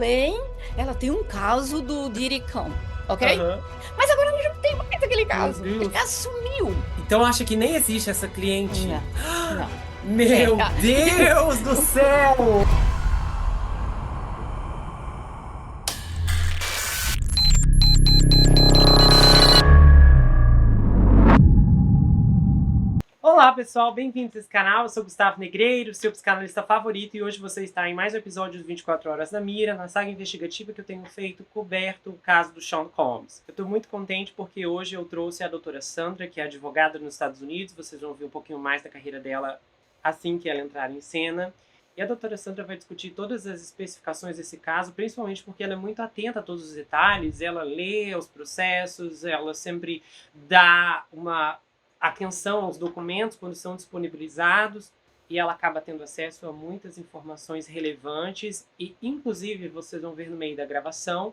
Elaine, ela tem um caso do Diddy Kong, ok? Aham. Mas agora ela já não tem mais aquele Meu caso. Ele Deus. assumiu. Então acha que nem existe essa cliente? Não, não. É, Meu Deus do céu! Olá pessoal, bem-vindos a esse canal. Eu sou Gustavo Negreiro, seu psicanalista favorito, e hoje você está em mais um episódio de 24 Horas na Mira, na saga investigativa que eu tenho feito coberto o caso do Sean Combs. Eu estou muito contente porque hoje eu trouxe a doutora Sandra, que é advogada nos Estados Unidos. Vocês vão ouvir um pouquinho mais da carreira dela assim que ela entrar em cena. E a doutora Sandra vai discutir todas as especificações desse caso, principalmente porque ela é muito atenta a todos os detalhes, ela lê os processos, ela sempre dá uma atenção aos documentos quando são disponibilizados, e ela acaba tendo acesso a muitas informações relevantes, e inclusive vocês vão ver no meio da gravação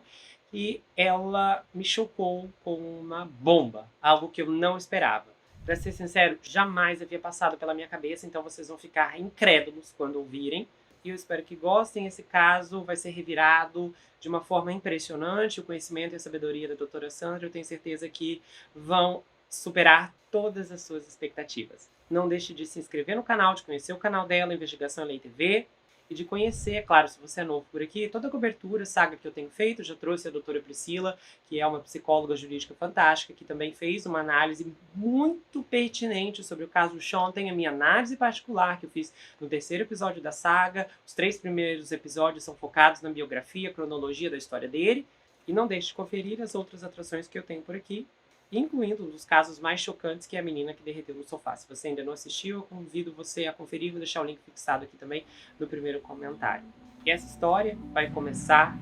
que ela me chocou com uma bomba, algo que eu não esperava. Para ser sincero, jamais havia passado pela minha cabeça, então vocês vão ficar incrédulos quando ouvirem. E eu espero que gostem. Esse caso vai ser revirado de uma forma impressionante. O conhecimento e a sabedoria da doutora Sandra, eu tenho certeza que vão superar todas as suas expectativas. Não deixe de se inscrever no canal, de conhecer o canal dela, Investigação Lei TV, e de conhecer, é claro, se você é novo por aqui, toda a cobertura, saga que eu tenho feito. Já trouxe a doutora Priscila, que é uma psicóloga jurídica fantástica, que também fez uma análise muito pertinente sobre o caso do Sean. Tem a minha análise particular, que eu fiz no terceiro episódio da saga. Os 3 primeiros episódios são focados na biografia, cronologia da história dele. E não deixe de conferir as outras atrações que eu tenho por aqui, incluindo um dos casos mais chocantes, que é a menina que derreteu no sofá. Se você ainda não assistiu, eu convido você a conferir. Vou deixar o link fixado aqui também no primeiro comentário. E essa história vai começar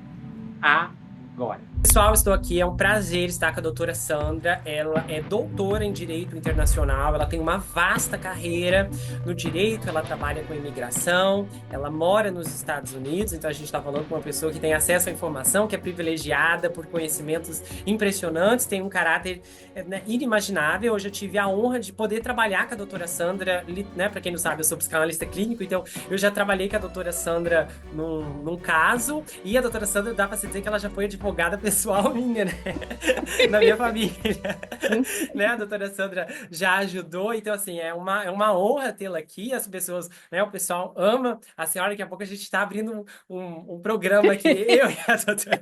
agora. Pessoal, estou aqui, é um prazer estar com a doutora Sandra. Ela é doutora em Direito Internacional, ela tem uma vasta carreira no direito, ela trabalha com imigração, ela mora nos Estados Unidos, então a gente está falando com uma pessoa que tem acesso à informação, que é privilegiada por conhecimentos impressionantes, tem um caráter, né, inimaginável. Hoje eu tive a honra de poder trabalhar com a doutora Sandra, né, para quem não sabe, eu sou psicanalista clínico, então eu já trabalhei com a doutora Sandra num caso, e a doutora Sandra, dá para se dizer que ela já foi advogada pessoal minha, né? Na minha família. Né? A doutora Sandra já ajudou, então assim, é uma honra tê-la aqui. As pessoas, né, o pessoal ama a senhora. Daqui a pouco a gente está abrindo um programa aqui, eu e a doutora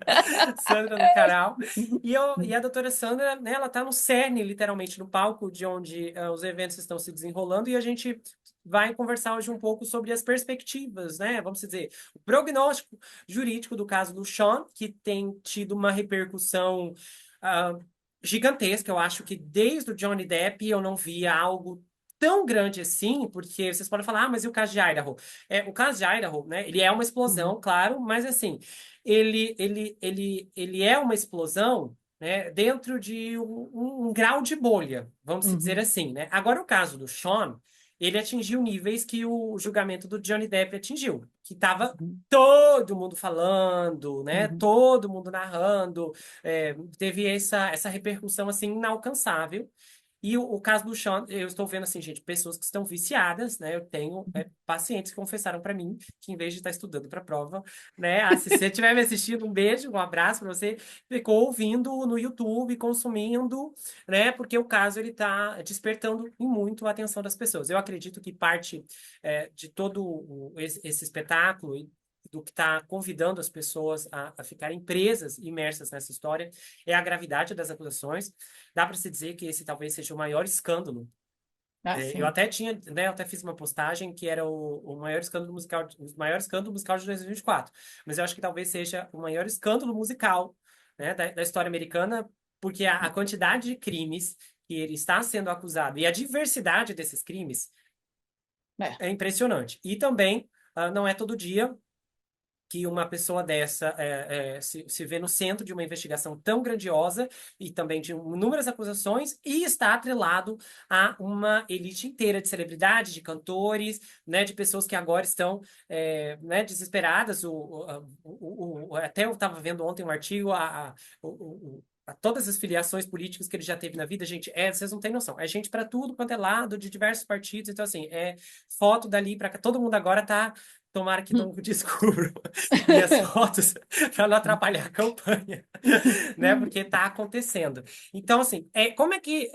Sandra no canal. E a doutora Sandra, né, ela está no cerne, literalmente, no palco de onde os eventos estão se desenrolando, e a gente vai conversar hoje um pouco sobre as perspectivas, né? Vamos dizer, o prognóstico jurídico do caso do Sean, que tem tido uma repercussão ah, gigantesca. Eu acho que desde o Johnny Depp eu não via algo tão grande assim, porque vocês podem falar, mas e o caso de Idaho? O caso de Idaho, né? Ele é uma explosão, claro, mas assim, ele é uma explosão, né, dentro de um grau de bolha, vamos dizer Uhum. assim, né? Agora, o caso do Sean, ele atingiu níveis que o julgamento do Johnny Depp atingiu, que estava Uhum. todo mundo falando, né? Uhum. Todo mundo narrando, teve essa repercussão assim inalcançável. E o caso do Sean, eu estou vendo assim, gente, pessoas que estão viciadas, né? Eu tenho pacientes que confessaram para mim que, em vez de estar estudando para a prova, né? Se você estiver me assistindo, um beijo, um abraço para você. Ficou ouvindo no YouTube, consumindo, né? Porque o caso ele está despertando em muito a atenção das pessoas. Eu acredito que parte de todo esse espetáculo e do que está convidando as pessoas a ficarem presas, imersas nessa história, é a gravidade das acusações. Dá para se dizer que esse talvez seja o maior escândalo. Ah, Eu sim. até tinha, né, eu até fiz uma postagem que era o maior escândalo musical, o maior escândalo musical de 2024. Mas eu acho que talvez seja o maior escândalo musical, né, da história americana, porque a quantidade de crimes que ele está sendo acusado e a diversidade desses crimes É. é impressionante. E também não é todo dia que uma pessoa dessa se vê no centro de uma investigação tão grandiosa e também de inúmeras acusações, e está atrelado a uma elite inteira de celebridades, de cantores, né, de pessoas que agora estão né, desesperadas. Até eu estava vendo ontem um artigo, a todas as filiações políticas que ele já teve na vida, gente, vocês não têm noção. É gente para tudo quanto é lado, de diversos partidos. Então, assim, foto dali para cá. Todo mundo agora tomara que não descubram minhas fotos para não atrapalhar a campanha, né? Porque está acontecendo. Então, assim, como é que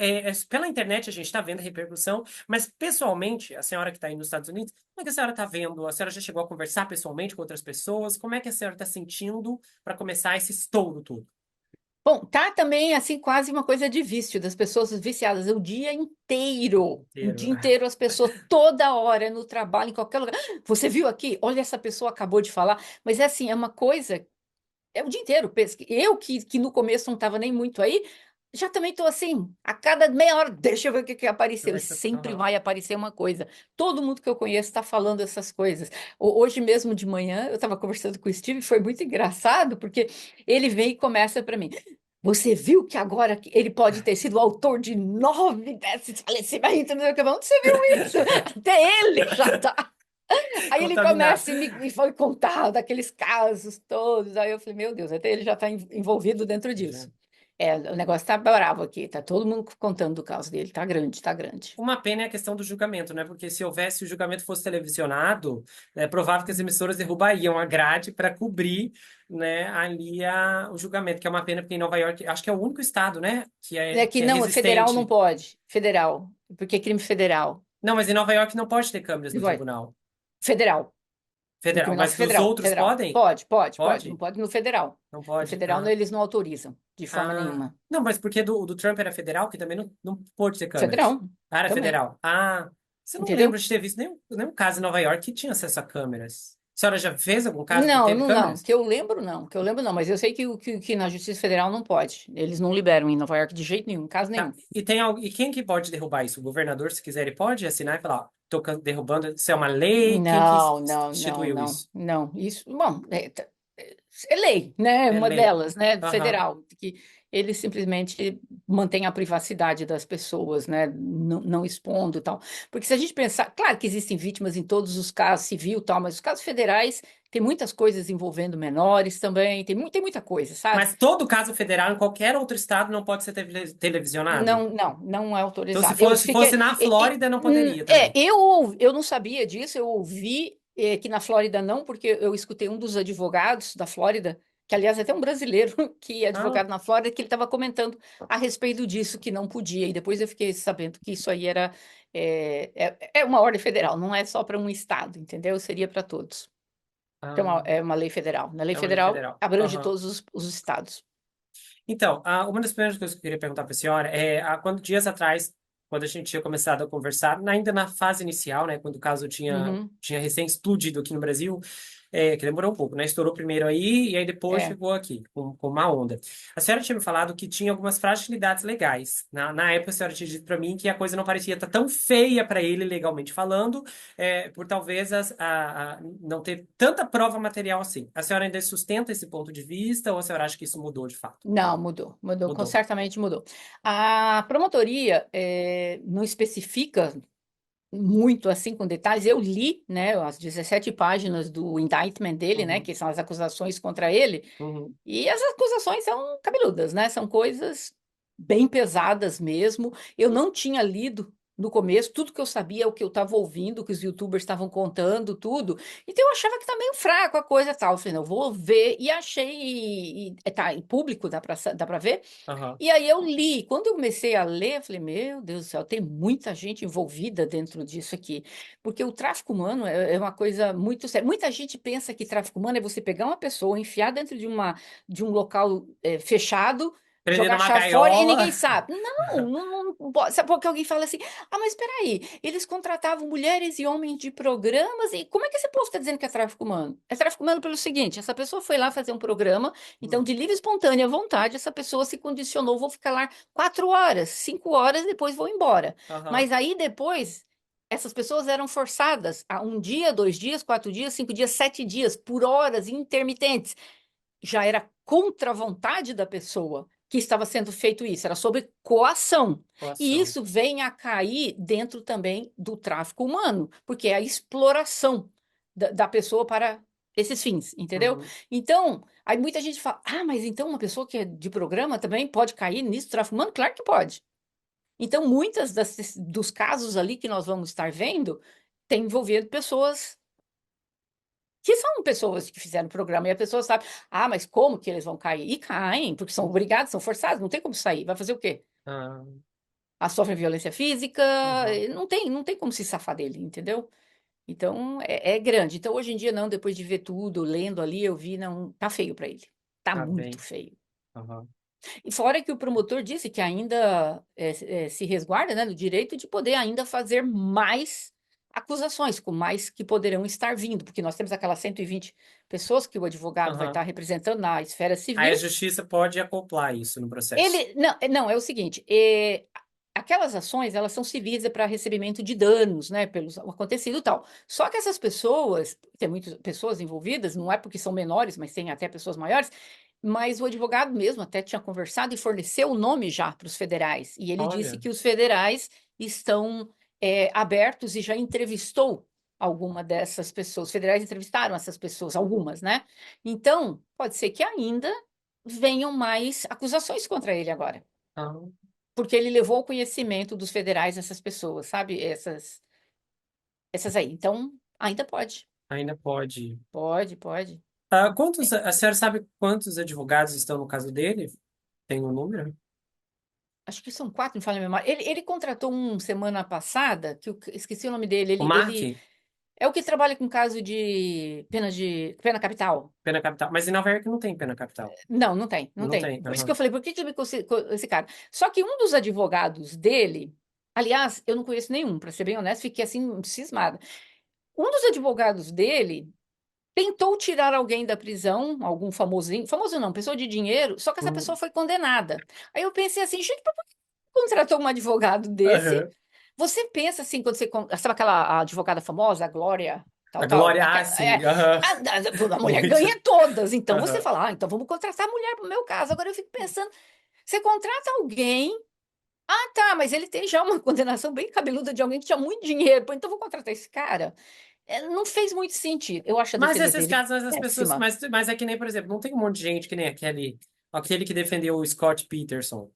pela internet a gente está vendo a repercussão, mas pessoalmente, a senhora que está aí nos Estados Unidos, como é que a senhora está vendo? A senhora já chegou a conversar pessoalmente com outras pessoas? Como é que a senhora está sentindo para começar esse estouro todo? Bom, tá também assim quase uma coisa de vício das pessoas viciadas o Inteiro. dia inteiro as pessoas toda hora no trabalho, em qualquer lugar. "Ah, você viu aqui? Olha, essa pessoa acabou de falar." Mas é assim, é uma coisa, é o dia inteiro. Eu que no começo não estava nem muito aí, já também estou assim, a cada meia hora, deixa eu ver o que apareceu. E sempre Aham. vai aparecer uma coisa. Todo mundo que eu conheço está falando essas coisas. Hoje mesmo de manhã, eu estava conversando com o Steve, foi muito engraçado, porque ele vem e começa para mim. Você viu que agora ele pode ter sido o autor de 9 desses falecimentos? Não sei o que. Onde você viu isso? Até ele já tá. Aí ele Contaminado. começa e me foi contar daqueles casos todos. Aí eu falei, meu Deus, até ele já está envolvido dentro Já. disso. É, o negócio tá bravo aqui, tá todo mundo contando do caso dele, tá grande, tá grande. Uma pena é a questão do julgamento, né? Porque se houvesse o julgamento fosse televisionado, é provável que as emissoras derrubariam a grade para cobrir, né, ali o julgamento, que é uma pena porque em Nova York, acho que é o único estado, né, que É é, que que é não, federal não resistente. pode, federal, porque é crime federal. Não, mas em Nova York não pode ter câmeras Não no pode. tribunal Federal, no federal, mas criminoso dos federal, outros federal. podem? Pode, não Pode? pode no federal. Não No pode? federal Ah, eles não autorizam, de forma ah. nenhuma. Não, mas porque do Trump era federal, que também não pôde ter câmeras. Federal, Ah, era também, federal. Ah, você não lembra entendeu? de ter visto nenhum caso em Nova York que tinha acesso a câmeras. A senhora já fez algum caso que Não, teve não, não, câmeras? que eu lembro não, mas eu sei que na Justiça Federal não pode. Eles não liberam em Nova York de jeito nenhum, caso Tá. nenhum. E quem que pode derrubar isso? O governador, se quiser, ele pode assinar e falar, ó, tô derrubando, isso é uma lei? Quem que Não, não, não, instituiu não, isso? não. Isso, bom, é lei, né? É Uma lei. delas, né? Aham. Federal, que ele simplesmente mantém a privacidade das pessoas, né? Não expondo e tal. Porque se a gente pensar, claro que existem vítimas em todos os casos, civil e tal, mas os casos federais tem muitas coisas envolvendo menores também, tem muita coisa, sabe? Mas todo caso federal em qualquer outro estado não pode ser televisionado? Não é Então, se autorizado. Eu fosse fiquei. na Flórida, não poderia também. Eu não sabia disso, eu ouvi que na Flórida não, porque eu escutei um dos advogados da Flórida, que aliás é até um brasileiro que é Ah, advogado na Flórida, que ele estava comentando a respeito disso, que não podia. E depois eu fiquei sabendo que isso aí é uma ordem federal, não é só para um estado, entendeu? Seria para todos. Então ah, é uma lei federal. Na lei é uma lei federal federal. abrange Aham. todos os estados. Então, uma das primeiras coisas que eu queria perguntar para a senhora é, quando dias atrás, quando a gente tinha começado a conversar, ainda na fase inicial, né, quando o caso Uhum, tinha recém explodido aqui no Brasil, que demorou um pouco, né, estourou primeiro aí e aí depois é. chegou aqui com uma onda. A senhora tinha me falado que tinha algumas fragilidades legais. Na época, a senhora tinha dito para mim que a coisa não parecia estar tão feia para ele, legalmente falando, por talvez não ter tanta prova material assim. A senhora ainda sustenta esse ponto de vista ou a senhora acha que isso mudou de fato? Não, mudou, Mudou. certamente mudou. A promotoria não especifica muito assim com detalhes. Eu li, né, as 17 páginas do indictment dele, né, Uhum, que são as acusações contra ele, uhum, e as acusações são cabeludas, né? São coisas bem pesadas mesmo. Eu não tinha lido no começo, tudo que eu sabia é o que eu estava ouvindo, que os YouTubers estavam contando, tudo. Então eu achava que tá meio fraco a coisa e tal. Eu falei, não, eu vou ver, e achei, tá em público, dá para ver. aham. E aí eu li. Quando eu comecei a ler, eu falei, meu Deus do céu, tem muita gente envolvida dentro disso aqui. Porque o tráfico humano é uma coisa muito séria. Muita gente pensa que tráfico humano é você pegar uma pessoa, enfiar dentro de um local fechado, Prender jogar a numa chave fora e gaiola. ninguém sabe. Não pode. Sabe porque alguém fala assim, ah, mas espera aí, eles contratavam mulheres e homens de programas, e como é que esse povo está dizendo que é tráfico humano? É tráfico humano pelo seguinte, essa pessoa foi lá fazer um programa, então, de livre e espontânea vontade, essa pessoa se condicionou, vou ficar lá 4 horas, 5 horas, depois vou embora. Aham. Mas aí depois, essas pessoas eram forçadas a 1 dia, 2 dias, 4 dias, 5 dias, 7 dias, por horas intermitentes. Já era contra a vontade da pessoa que estava sendo feito isso, era sobre coação. E Coação. isso vem a cair dentro também do tráfico humano, porque é a exploração da pessoa para esses fins, entendeu? Uhum. Então, aí muita gente fala: ah, mas então uma pessoa que é de programa também pode cair nisso, tráfico humano? Claro que pode. Então, muitas dos casos ali que nós vamos estar vendo tem envolvido pessoas que são pessoas que fizeram o programa, e a pessoa sabe, ah, mas como que eles vão cair? E caem, porque são obrigados, são forçados, não tem como sair. Vai fazer o quê? Ah, Ah, sofre violência física, aham. não tem como se safar dele, entendeu? Então, é grande. Então, hoje em dia, não, depois de ver tudo, lendo ali, eu vi, não, tá feio para ele. Tá Tá muito bem. feio. Aham. E fora que o promotor disse que ainda se resguarda, né, do direito de poder ainda fazer mais acusações, com mais que poderão estar vindo, porque nós temos aquelas 120 pessoas que o advogado vai estar Aham. representando na esfera Aí a civil. justiça pode acoplar isso no processo. Ele, não, não, é o seguinte, aquelas ações, elas são civis para recebimento de danos, né, pelo acontecido e tal. Só que essas pessoas, tem muitas pessoas envolvidas, não é porque são menores, mas tem até pessoas maiores, mas o advogado mesmo até tinha conversado e forneceu o nome já para os federais. E ele disse Olha. que os federais estão abertos e já entrevistou alguma dessas pessoas. Os federais entrevistaram essas pessoas, algumas, né? Então, pode ser que ainda venham mais acusações contra ele agora, Ah, porque ele levou ao conhecimento dos federais essas pessoas, sabe? Essas aí. Então, ainda pode. ainda pode. Pode, pode. A senhora sabe quantos advogados estão no caso dele? Tem um número? Acho que são quatro, me falha a memória. Ele contratou um semana passada, que eu esqueci o nome dele. O Ele Mark? é o que trabalha com caso de pena capital. Pena capital. Mas em Nova York não tem pena capital. Não, não tem, não Não tem. tem. Por isso que Aham. eu falei, por que que ele me esse cara? Só que um dos advogados dele, aliás, eu não conheço nenhum, para ser bem honesto, fiquei assim cismada. Um dos advogados dele tentou tirar alguém da prisão, algum famosinho, famoso não, pessoa de dinheiro, só que essa pessoa Hum. foi condenada. Aí eu pensei assim, gente, por que contratou um advogado desse? Aham. Você pensa assim, quando você. Sabe aquela advogada famosa, a Glória, A tal, tal? Glória, sim. Aham. A mulher Muito. ganha todas. Então você Aham. fala, então vamos contratar a mulher para o meu caso. Agora eu fico pensando, você contrata alguém. Ah, tá, mas ele tem já uma condenação bem cabeluda de alguém que tinha muito dinheiro. Pô, então vou contratar esse cara. Não fez muito sentido. Eu acho a Mas defesa esses dele casos, as pessoas. péssima. Mas é que nem, por exemplo, não tem um monte de gente que nem aquele que defendeu o Scott Peterson.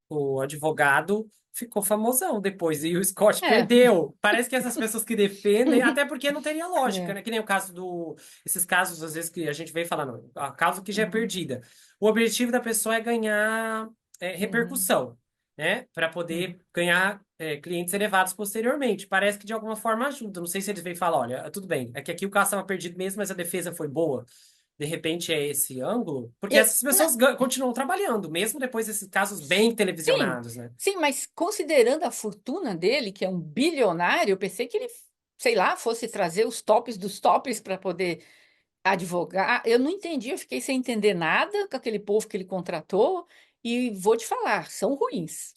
O advogado ficou famosão depois e o Scott É. perdeu. Parece que essas pessoas que defendem, até porque não teria lógica, É. né? Que nem o caso esses casos às vezes que a gente vem falando, a causa que já é Uhum, perdida. O objetivo da pessoa é ganhar uhum, repercussão, né? Para uhum. poder ganhar clientes elevados posteriormente. Parece que de alguma forma ajuda. Não sei se eles vêm falar, olha, tudo bem, é que aqui o caso estava perdido mesmo, mas a defesa foi boa. De repente é esse ângulo, porque essas pessoas continuam trabalhando, mesmo depois desses casos bem Sim, televisionados, né? sim, mas considerando a fortuna dele, que é um bilionário, eu pensei que ele, sei lá, fosse trazer os tops dos tops para poder advogar. Eu não entendi, eu fiquei sem entender nada com aquele povo que ele contratou, e vou te falar, são ruins.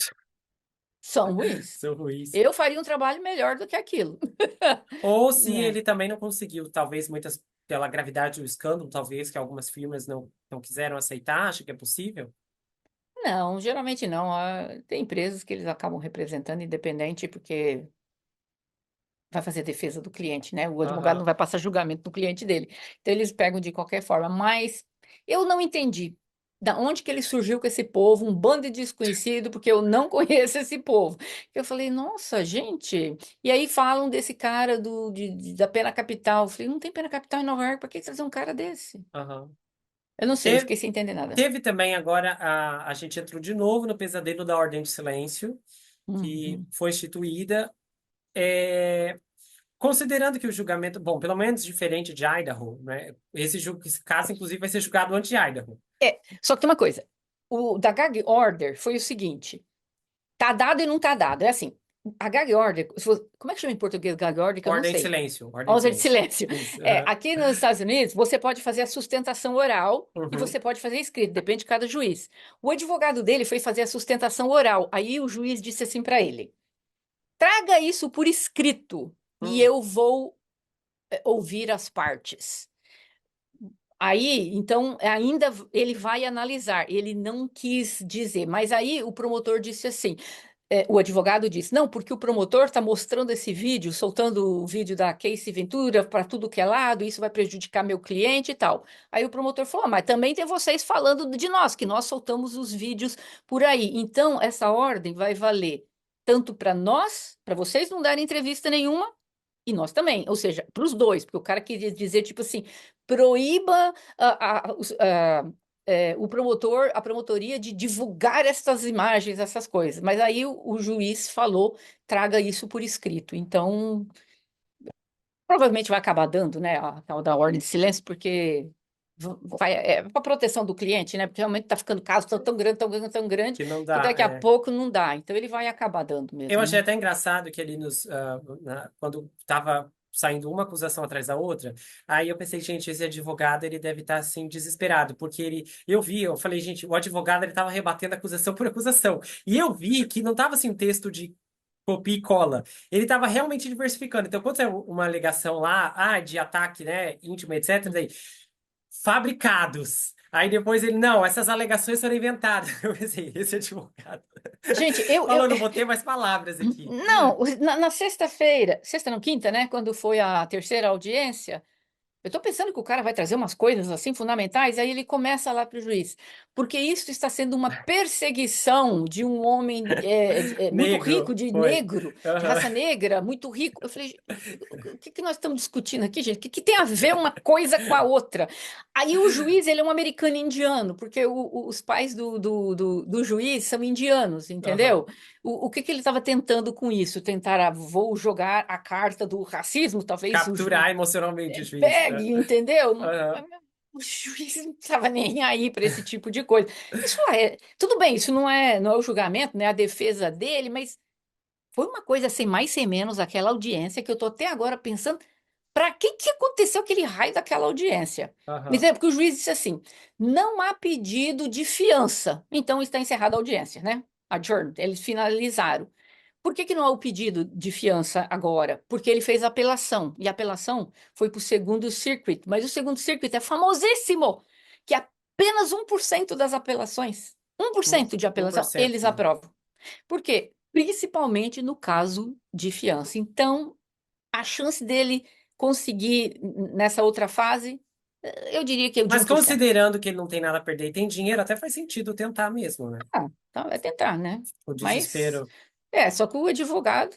São ruins. São ruins. Eu faria um trabalho melhor do que aquilo. Ou se Né? ele também não conseguiu, talvez pela gravidade do escândalo, talvez que algumas firmas não quiseram aceitar, acho que é possível. Não, geralmente não. Tem empresas que eles acabam representando independente, porque vai fazer defesa do cliente, né? O advogado não Aham. vai passar julgamento no cliente dele. Então eles pegam de qualquer forma. Mas eu não entendi da onde que ele surgiu com esse povo, um bando de desconhecido, porque eu não conheço esse povo. Eu falei, nossa, gente. E aí falam desse cara da pena capital. Eu falei, não tem pena capital em Nova York, para que trazer um cara desse? Aham. Eu não sei, eu Teve, fiquei sem entender nada. teve também agora, a gente entrou de novo no pesadelo da Ordem de Silêncio, que Uhum. foi instituída. É, considerando que o julgamento, bom, pelo menos diferente de Idaho, né? Esse caso, inclusive, vai ser julgado antes de Idaho. Só que tem uma coisa. O da gag order foi o seguinte. Tá dado e não tá dado. É assim, a gag order, como é que chama em português gag order, que eu não Ordem de sei. silêncio, ordem de Ordem de silêncio. silêncio. Isso. Aham. Aqui nos Estados Unidos, você pode fazer a sustentação oral e Uhum. você pode fazer escrito, depende de cada juiz. O advogado dele foi fazer a sustentação oral. Aí o juiz disse assim para ele: traga isso por escrito e Hum. eu vou ouvir as partes. Aí, então, ainda ele vai analisar. Ele não quis dizer, mas aí o promotor disse assim: o advogado disse, não, porque o promotor está mostrando esse vídeo, soltando o vídeo da Casey Ventura para tudo que é lado, isso vai prejudicar meu cliente e tal. Aí o promotor falou, mas também tem vocês falando de nós, que nós soltamos os vídeos por aí. Então, essa ordem vai valer tanto para nós, para vocês não darem entrevista nenhuma, e nós também, ou seja, para os dois, porque o cara queria dizer, tipo assim, proíba o promotor, a promotoria de divulgar essas imagens, essas coisas. Mas aí o juiz falou, traga isso por escrito. Então, provavelmente vai acabar dando, né, a tal da ordem de silêncio, porque vai, é para proteção do cliente, né? Porque realmente está ficando caso tão grande, tão grande, tão grande, Que não que dá. daqui a pouco não dá. Então ele vai acabar dando Eu mesmo, achei né? até engraçado que ali quando estava saindo uma acusação atrás da outra, aí eu pensei, gente, esse advogado ele deve estar assim desesperado, porque eu falei, gente, o advogado ele estava rebatendo acusação por acusação, e eu vi que não estava assim um texto de copia e cola, ele estava realmente diversificando. Então, quando é uma alegação lá, de ataque, né, íntimo, etc, daí, fabricados. Aí depois ele, não, essas alegações foram inventadas. Eu pensei, esse advogado. Gente, Falou, não vou ter mais palavras aqui. não, na sexta-feira, sexta não, quinta, né? Quando foi a terceira audiência, eu estou pensando que o cara vai trazer umas coisas assim fundamentais, aí ele começa lá para o juiz, porque isso está sendo uma perseguição de um homem muito rico, Negro, de foi. negro, de Aham. raça negra, muito rico. Eu falei, o que que nós estamos discutindo aqui, gente? O que que tem a ver uma coisa com a outra? Aí o juiz, ele é um americano indiano, porque os pais do juiz são indianos, Aham. entendeu? O que que ele estava tentando com isso? Tentar, vou jogar a carta do racismo, talvez o juiz Capturar emocionalmente o juiz. pegue, entendeu? Aham. O juiz não estava nem aí para esse tipo de coisa. Isso é, tudo bem, isso não é o julgamento, né? A defesa dele, mas foi uma coisa sem mais sem menos aquela audiência que eu tô até agora pensando, para que aconteceu aquele raio daquela audiência? Me Aham. entendeu? Porque o juiz disse assim: não há pedido de fiança, então está encerrada a audiência, né? Adjourned, eles finalizaram. Por que que não há o pedido de fiança agora? Porque ele fez apelação, e a apelação foi para o segundo circuit, mas o segundo circuit é famosíssimo, que apenas 1% das apelações, um por Um, cento de um por apelação, cento. eles aprovam. Por quê? Principalmente no caso de fiança. Então, a chance dele conseguir nessa outra fase, eu diria que é o de Mas 1%. considerando que ele não tem nada a perder e tem dinheiro, até faz sentido tentar mesmo, né? Ah, então vai tentar, né? O Mas, desespero. só que o advogado,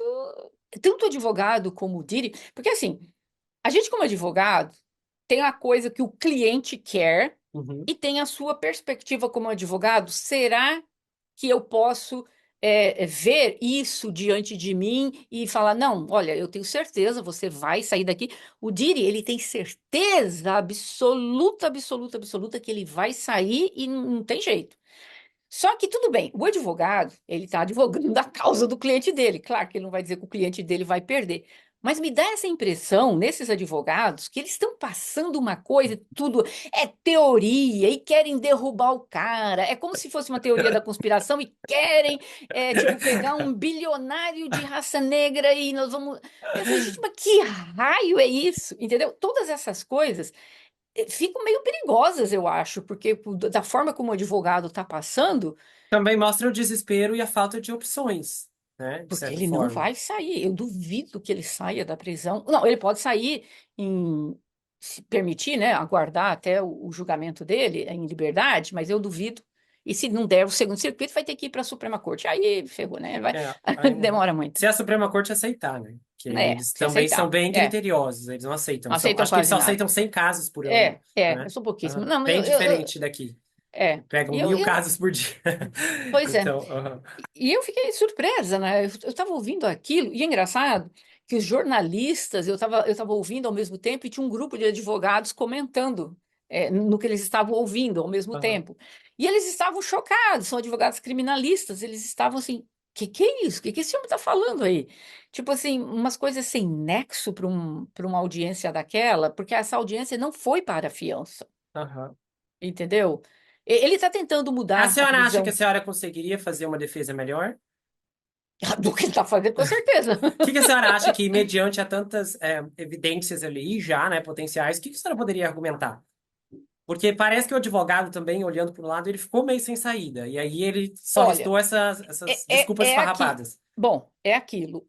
tanto o advogado como o Diri, porque assim, a gente como advogado tem a coisa que o cliente quer Uhum. e tem a sua perspectiva como advogado. Será que eu posso ver isso diante de mim e falar, não, olha, eu tenho certeza, você vai sair daqui. O Diri, ele tem certeza absoluta, absoluta, absoluta que ele vai sair e não tem jeito. Só que tudo bem, o advogado, ele está advogando da causa do cliente dele. Claro que ele não vai dizer que o cliente dele vai perder. Mas me dá essa impressão, nesses advogados, que eles estão passando uma coisa, tudo é teoria e querem derrubar o cara. É como se fosse uma teoria da conspiração e querem, tipo, pegar um bilionário de raça negra e nós vamos. Eu falei, gente, mas que raio é isso? Entendeu? Todas essas coisas ficam meio perigosas, eu acho, porque da forma como o advogado está passando, Também mostra o desespero e a falta de opções, né? De porque certa ele não forma. vai sair. Eu duvido que ele saia da prisão. Não, ele pode sair se permitir, né, aguardar até o julgamento dele em liberdade, mas eu duvido. E se não der o segundo circuito, vai ter que ir para a Suprema Corte. Aí ferrou, né? Vai, demora muito. Se a Suprema Corte aceitar, né? Que eles Se também são aceitar. bem criteriosos, eles não aceitam. Não aceitam Acho que eles quase só nada. aceitam 100 casos por ano, Eu né? sou pouquíssimo. Aham. Não, mas Bem diferente daqui. Pegam e eu, 1.000 eu, casos por dia. pois é. Então, aham. E eu fiquei surpresa, né? Eu estava ouvindo aquilo, e é engraçado que os jornalistas, eu tava ouvindo ao mesmo tempo, e tinha um grupo de advogados comentando no que eles estavam ouvindo ao mesmo Aham. tempo. E eles estavam chocados, são advogados criminalistas, eles estavam assim, que é isso? Que esse homem está falando aí? Tipo assim, umas coisas sem nexo para uma audiência daquela, porque essa audiência não foi para a fiança, Aham. entendeu? Ele está tentando A mudar a senhora acha que a prisão senhora conseguiria fazer uma defesa melhor? do que ele está fazendo, com certeza. Que a senhora acha que, mediante a tantas evidências ali já, né, potenciais, que a senhora poderia argumentar? Porque parece que o advogado também, olhando para o lado, ele ficou meio sem saída. E aí ele só Olha, restou essas é, é, desculpas é aqui. esfarrapadas. Bom, é aquilo.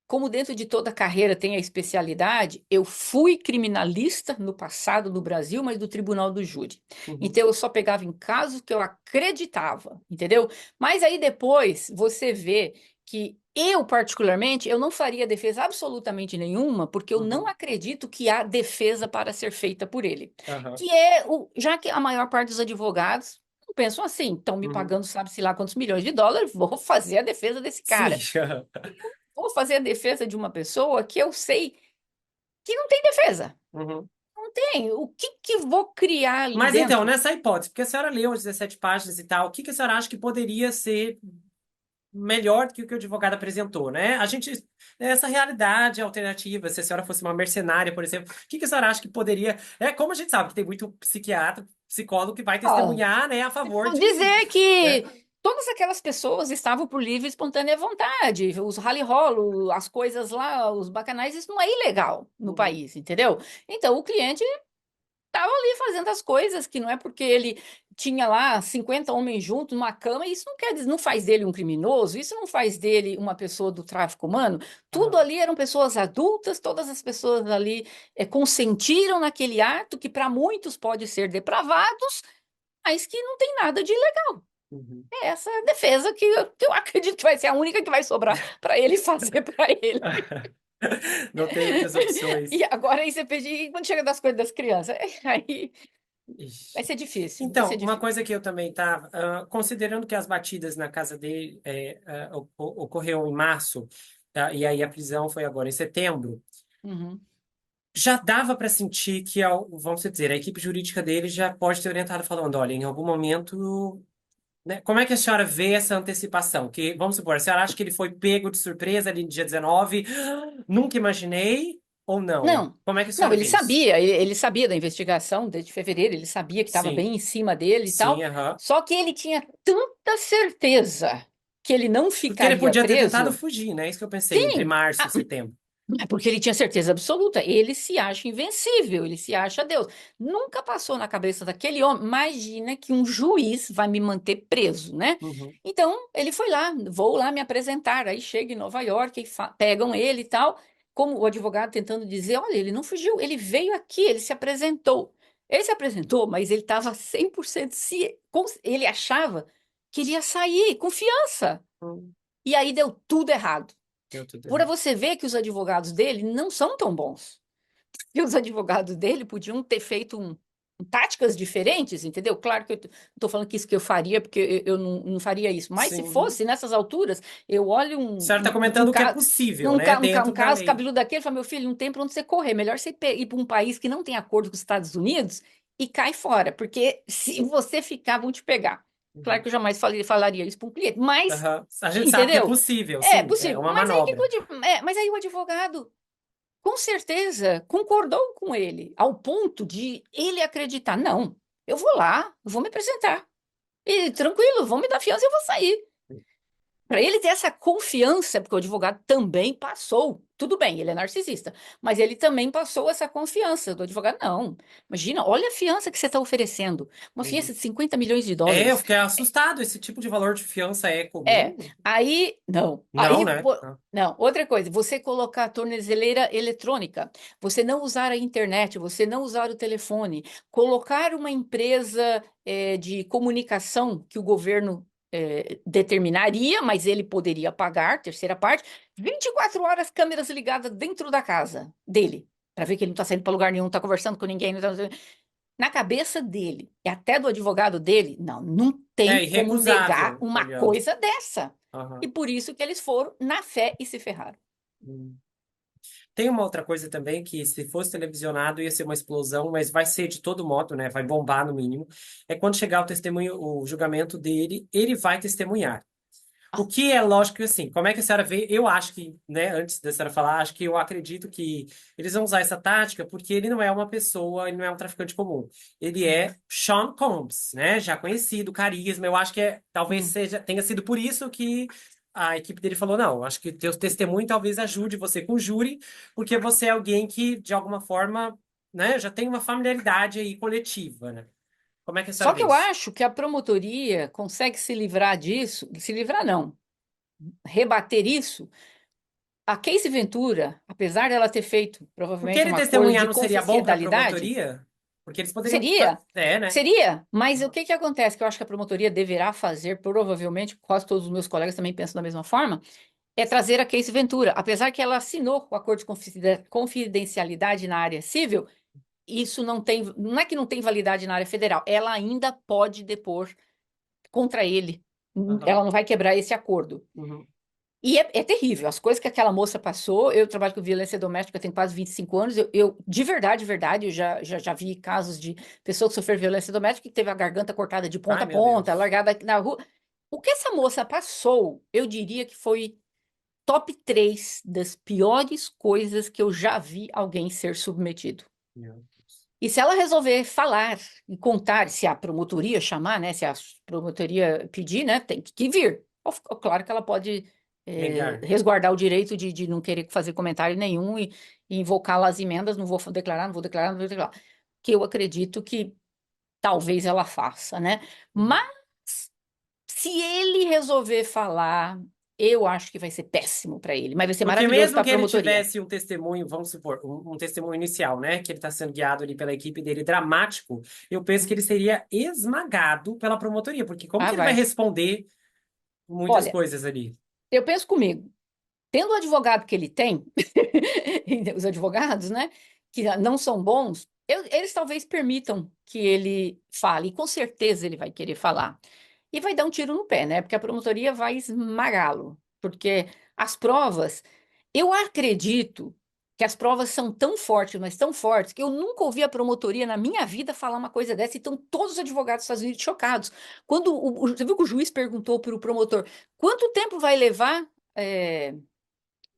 Como dentro de toda carreira tem a especialidade, eu fui criminalista no passado no Brasil, mas do Tribunal do Júri. Uhum. Então eu só pegava em casos que eu acreditava, entendeu? Mas aí depois você vê que eu, particularmente, eu não faria defesa absolutamente nenhuma, porque eu não Uhum. acredito que há defesa para ser feita por ele. Aham. Que é já que a maior parte dos advogados pensam assim, estão me Uhum. pagando sabe-se lá quantos milhões de dólares, vou fazer a defesa desse Sim. cara. Vou fazer a defesa de uma pessoa que eu sei que não tem defesa. Uhum. Não tem. O que que vou criar ali Mas então, dentro? nessa hipótese, porque a senhora leu as 17 páginas e tal, o que que a senhora acha que poderia ser melhor do que o que o advogado apresentou, né? A gente, essa realidade alternativa, se a senhora fosse uma mercenária, por exemplo, o que que a senhora acha que poderia... É como a gente sabe que tem muito psiquiatra, psicólogo que vai Ó, testemunhar, né, a favor vou de... dizer Né? que todas aquelas pessoas estavam por livre e espontânea vontade. Os rally rolo, as coisas lá, os bacanais, isso não é ilegal no Uhum. país, entendeu? Então o cliente estava ali fazendo as coisas que não é porque ele tinha lá 50 homens juntos numa cama, isso não quer dizer, não faz dele um criminoso, isso não faz dele uma pessoa do tráfico humano. Tudo Aham. ali eram pessoas adultas, todas as pessoas ali consentiram naquele ato que para muitos pode ser depravados, mas que não tem nada de ilegal. Uhum. É essa defesa que eu acredito que vai ser a única que vai sobrar para ele fazer para ele. Não tem outras opções. E agora aí você pedir, quando chega das coisas das crianças, aí vai Ixi. ser difícil, vai Então, ser uma difícil. coisa que eu também estava, considerando que as batidas na casa dele ocorreu em março, tá? E aí a prisão foi agora em setembro, Uhum. já dava para sentir que, vamos dizer, a equipe jurídica dele já pode ter orientado falando, olha, em algum momento, né, como é que a senhora vê essa antecipação? Que, vamos supor, a senhora acha que ele foi pego de surpresa ali no dia 19? Nunca imaginei, ou não? Não, Como é que a não, senhora ele vê isso? sabia, ele sabia da investigação desde fevereiro, ele sabia que estava Sim, bem em cima dele e tal, sim, aham. só que ele tinha tanta certeza que ele não Porque ele ficaria podia ter tentado preso. fugir, né? Isso que eu pensei, entre Sim, março e setembro. é porque ele tinha certeza absoluta. Ele se acha invencível, ele se acha Deus. Nunca passou na cabeça daquele homem. Imagina que um juiz vai me manter preso, né? Uhum, Então, ele foi lá, vou lá me apresentar. Aí chega em Nova York e pegam ele e tal. Como o advogado tentando dizer: olha, ele não fugiu, ele veio aqui, ele se apresentou. Ele se apresentou, mas ele estava 100% ele achava que ele ia sair, confiança. uhum. E aí deu tudo errado. Deu tudo Para errado. você ver que os advogados dele não são tão bons. E os advogados dele podiam ter feito táticas diferentes, entendeu? Claro que eu estou falando que isso que eu faria, porque eu não faria isso. Mas se Sim. Uhum. fosse nessas alturas, eu olho A senhora está comentando o que é possível, né? um Dentro da caso lei. cabeludo daquele, fala, meu filho, não tem para onde você correr. Melhor você ir para um país que não tem acordo com os Estados Unidos e cai fora, porque se você ficar, vão te pegar. Claro Uhum. que eu jamais falaria isso para um cliente, mas, Aham. A gente sabe que é entendeu? possível, É sim. É possível. uma Mas aí, manobra. mas aí o advogado com certeza concordou com ele, ao ponto de ele acreditar: não, eu vou lá, eu vou me apresentar. E tranquilo, vão me dar fiança e eu vou sair. Para ele ter essa confiança, porque o advogado também passou, tudo bem, ele é narcisista, mas ele também passou essa confiança do advogado. Não, imagina, olha a fiança que você está oferecendo, uma Uhum. fiança de 50 milhões de É, eu dólares. fiquei assustado. Esse tipo de valor de fiança é É, comum? aí, não. Não, né? Não. Não, outra coisa, você colocar a tornozeleira eletrônica, você não usar a internet, você não usar o telefone, colocar uma empresa de comunicação que o governo determinaria, mas ele poderia pagar, terceira parte, 24 horas câmeras ligadas dentro da casa dele, para ver que ele não está saindo para lugar nenhum, não está conversando com ninguém, não tá na cabeça dele e até do advogado dele, não tem É como negar irrecusável, uma olhando. coisa dessa. E Aham. por isso que eles foram na fé e se ferraram. Hum. Tem uma outra coisa também que, se fosse televisionado, ia ser uma explosão, mas vai ser de todo modo, né? Vai bombar no mínimo. É quando chegar o testemunho, o julgamento dele, ele vai testemunhar. O Ah, que é lógico que, assim, como é que a senhora vê? Eu acho que, né, antes da senhora falar, acho que eu acredito que eles vão usar essa tática porque ele não é uma pessoa, ele não é um traficante comum. Ele hum, é Sean Combs, né? Já conhecido, carisma. Eu acho que talvez hum. seja, tenha sido por isso que a equipe dele falou: não, acho que teu testemunho talvez ajude você com o júri, porque você é alguém que, de alguma forma, né, já tem uma familiaridade aí coletiva, né? Como é que a senhora Só que vê eu isso? acho que a promotoria consegue se livrar disso, se livrar não, rebater isso. A Casey Ventura, apesar dela ter feito Porque provavelmente ele um acordo testemunhar de não seria bom para a confidencialidade, promotoria? Porque eles poderiam. seria, É, né? seria, mas o que que acontece? Que eu acho que a promotoria deverá fazer, provavelmente, quase todos os meus colegas também pensam da mesma forma, é trazer a Casey Ventura. Apesar que ela assinou o acordo de confidencialidade na área civil, isso não é que não tem validade na área federal, ela ainda pode depor contra ele. Aham. Ela não vai quebrar esse acordo. Uhum. E é terrível, as coisas que aquela moça passou. Eu trabalho com violência doméstica, eu tenho quase 25 anos. De verdade, eu já vi casos de pessoa que sofreu violência doméstica que teve a garganta cortada de ponta Ai, a meu ponta, Deus. largada na rua. O que essa moça passou, eu diria que foi top 3 das piores coisas que eu já vi alguém ser submetido. Meu Deus. E se ela resolver falar e contar, se a promotoria chamar, né? Se a promotoria pedir, né? Tem que vir. Claro que ela pode Negar. resguardar o direito de não querer fazer comentário nenhum e invocar lá as emendas, não vou declarar, não vou declarar, não vou declarar. Que eu acredito que talvez ela faça, né? Uhum. Mas se ele resolver falar, eu acho que vai ser péssimo para ele, mas vai ser Porque maravilhoso mesmo para a que ele promotoria. tivesse um testemunho, vamos supor, um testemunho inicial, né? Que ele está sendo guiado ali pela equipe dele, dramático, eu penso que ele seria esmagado pela promotoria, porque como Ah, que ele vai vai. responder muitas Olha, coisas ali? eu penso comigo. Tendo o advogado que ele tem, os advogados, né, que não são bons, eles talvez permitam que ele fale, e com certeza ele vai querer falar. E vai dar um tiro no pé, né? Porque a promotoria vai esmagá-lo. Porque as provas, eu acredito que as provas são tão fortes, mas tão fortes, que eu nunca ouvi a promotoria na minha vida falar uma coisa dessa, e estão todos os advogados dos Estados Unidos chocados. Quando você viu que o juiz perguntou para o promotor quanto tempo vai levar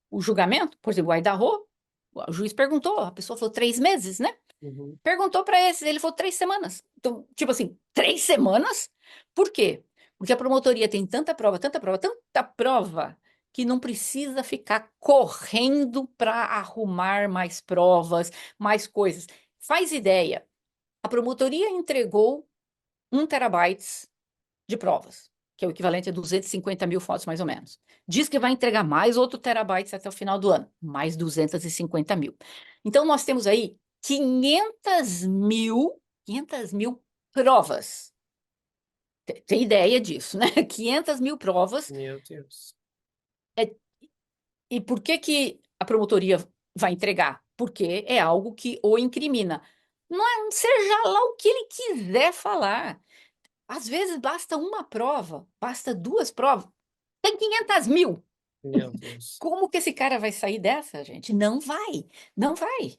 o julgamento? Por exemplo, o Idaho, o juiz perguntou, a pessoa falou 3 meses, né? Uhum. Perguntou para esse, ele falou 3 semanas. Então, tipo assim, 3 semanas? Por quê? Porque a promotoria tem tanta prova, que não precisa ficar correndo para arrumar mais provas, mais coisas. Faz ideia, a promotoria entregou 1 terabyte de provas, que é o equivalente a 250 mil fotos, mais ou menos. Diz que vai entregar mais outro terabyte até o final do ano, mais 250 mil. Então, nós temos aí 500 mil provas. Tem ideia disso, né? 500 mil provas. Meu Deus. É, e por que que a promotoria vai entregar? Porque é algo que o incrimina. Não é, seja lá o que ele quiser falar. Às vezes basta uma prova, basta 2 provas. Tem 500 mil. Meu Deus. Como que esse cara vai sair dessa, gente? Não vai, não vai.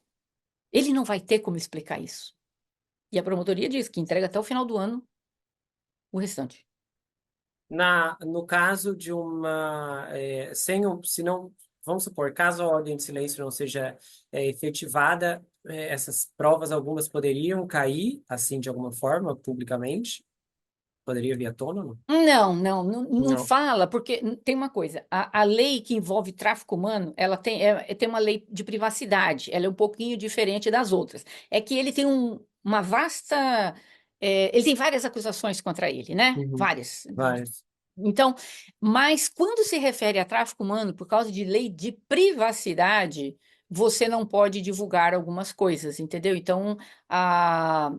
Ele não vai ter como explicar isso. E a promotoria diz que entrega até o final do ano o restante. No caso de uma, sem o, se não, vamos supor, caso a ordem de silêncio não seja efetivada, essas provas algumas poderiam cair, assim, de alguma forma, publicamente? Poderia vir à tona, não? Não Não. fala, porque tem uma coisa, a lei que envolve tráfico humano, ela tem uma lei de privacidade, ela é um pouquinho diferente das outras. É que ele tem uma vasta, ele tem várias acusações contra ele, né? Uhum. Várias. Vai. Então, mas quando se refere a tráfico humano, por causa de lei de privacidade, você não pode divulgar algumas coisas, entendeu? Então, a,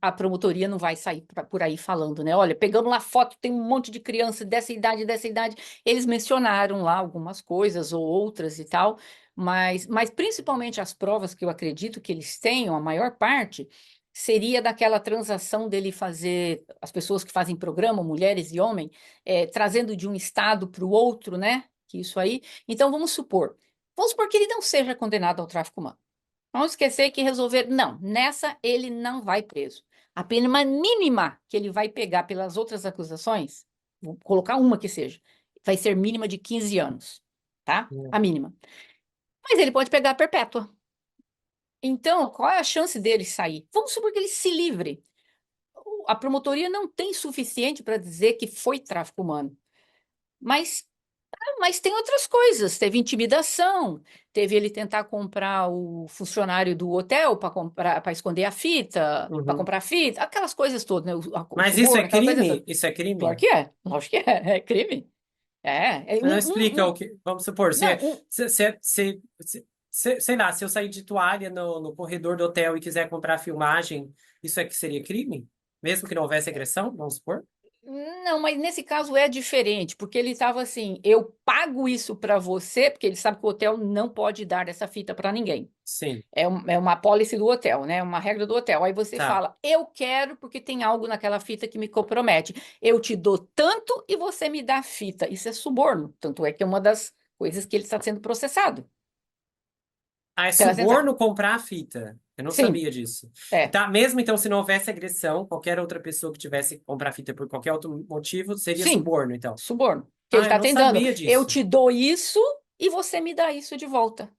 a promotoria não vai sair por aí falando, né? Olha, pegando lá foto, tem um monte de criança dessa idade, dessa idade. Eles mencionaram lá algumas coisas ou outras e tal, mas principalmente as provas que eu acredito que eles tenham, a maior parte, seria daquela transação dele fazer, as pessoas que fazem programa, mulheres e homens, trazendo de um estado para o outro, né? Que isso aí. Então, vamos supor que ele não seja condenado ao tráfico humano. Vamos esquecer que resolver. Não, nessa ele não vai preso. A pena mínima que ele vai pegar pelas outras acusações, vou colocar uma que seja, vai ser mínima de 15 anos, tá? A mínima. Mas ele pode pegar a perpétua. Então, qual é a chance dele sair? Vamos supor que ele se livre. A promotoria não tem suficiente para dizer que foi tráfico humano. Mas Mas tem outras coisas. Teve intimidação, teve ele tentar comprar o funcionário do hotel para comprar, para esconder a fita, para Uhum. comprar a fita, aquelas coisas todas, né? O Mas isso suborno, é aquela coisa crime? toda. Isso é Claro crime? que é, lógico que é crime. Mas não explica o que. Vamos supor, Não, sei lá, se eu sair de toalha no corredor do hotel e quiser comprar a filmagem, isso é que seria crime? Mesmo que não houvesse agressão, vamos supor? Não, mas nesse caso é diferente, porque ele estava assim: eu pago isso para você, porque ele sabe que o hotel não pode dar essa fita para ninguém. Sim, É uma policy do hotel, né? Uma regra do hotel. Aí você tá. fala: eu quero porque tem algo naquela fita que me compromete. Eu te dou tanto e você me dá a fita. Isso é suborno. Tanto é que é uma das coisas que ele está sendo processado. Ah, é Pela tenta- suborno comprar a fita. Eu não Sim, sabia disso. E é. tá, mesmo então, se não houvesse agressão, qualquer outra pessoa que tivesse que comprar a fita por qualquer outro motivo, seria Sim, suborno, então. suborno. Que ele Ah, eu está não tentando. sabia Eu disso. te dou isso e você me dá isso de volta.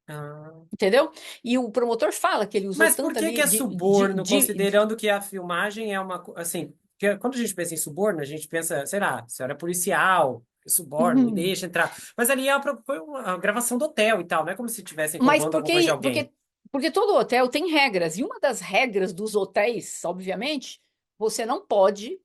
Ah. Entendeu? E o promotor fala que ele usou Mas por tanto que que ali é suborno, de. considerando que a filmagem é uma, assim, que quando a gente pensa em suborno, a gente pensa, sei lá, se era policial, suborno, me deixa entrar. Mas ali foi uma gravação do hotel e tal, não é como se estivessem Mas roubando alguma coisa de porque, alguém. porque, porque todo hotel tem regras, e uma das regras dos hotéis, obviamente, você não pode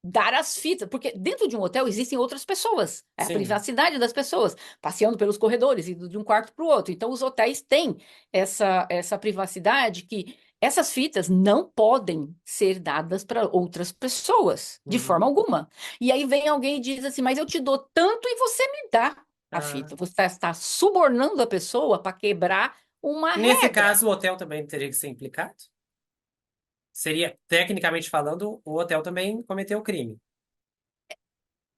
dar as fitas, porque dentro de um hotel existem outras pessoas, é a Sim. privacidade das pessoas, passeando pelos corredores, indo de um quarto para o outro. Então, os hotéis têm essa privacidade que essas fitas não podem ser dadas para outras pessoas, de forma Uhum. alguma. E aí vem alguém e diz assim: mas eu te dou tanto e você me dá a Ah. fita. Você está subornando a pessoa para quebrar uma Nesse regra. caso, o hotel também teria que ser implicado? Seria, tecnicamente falando, o hotel também cometeu o crime.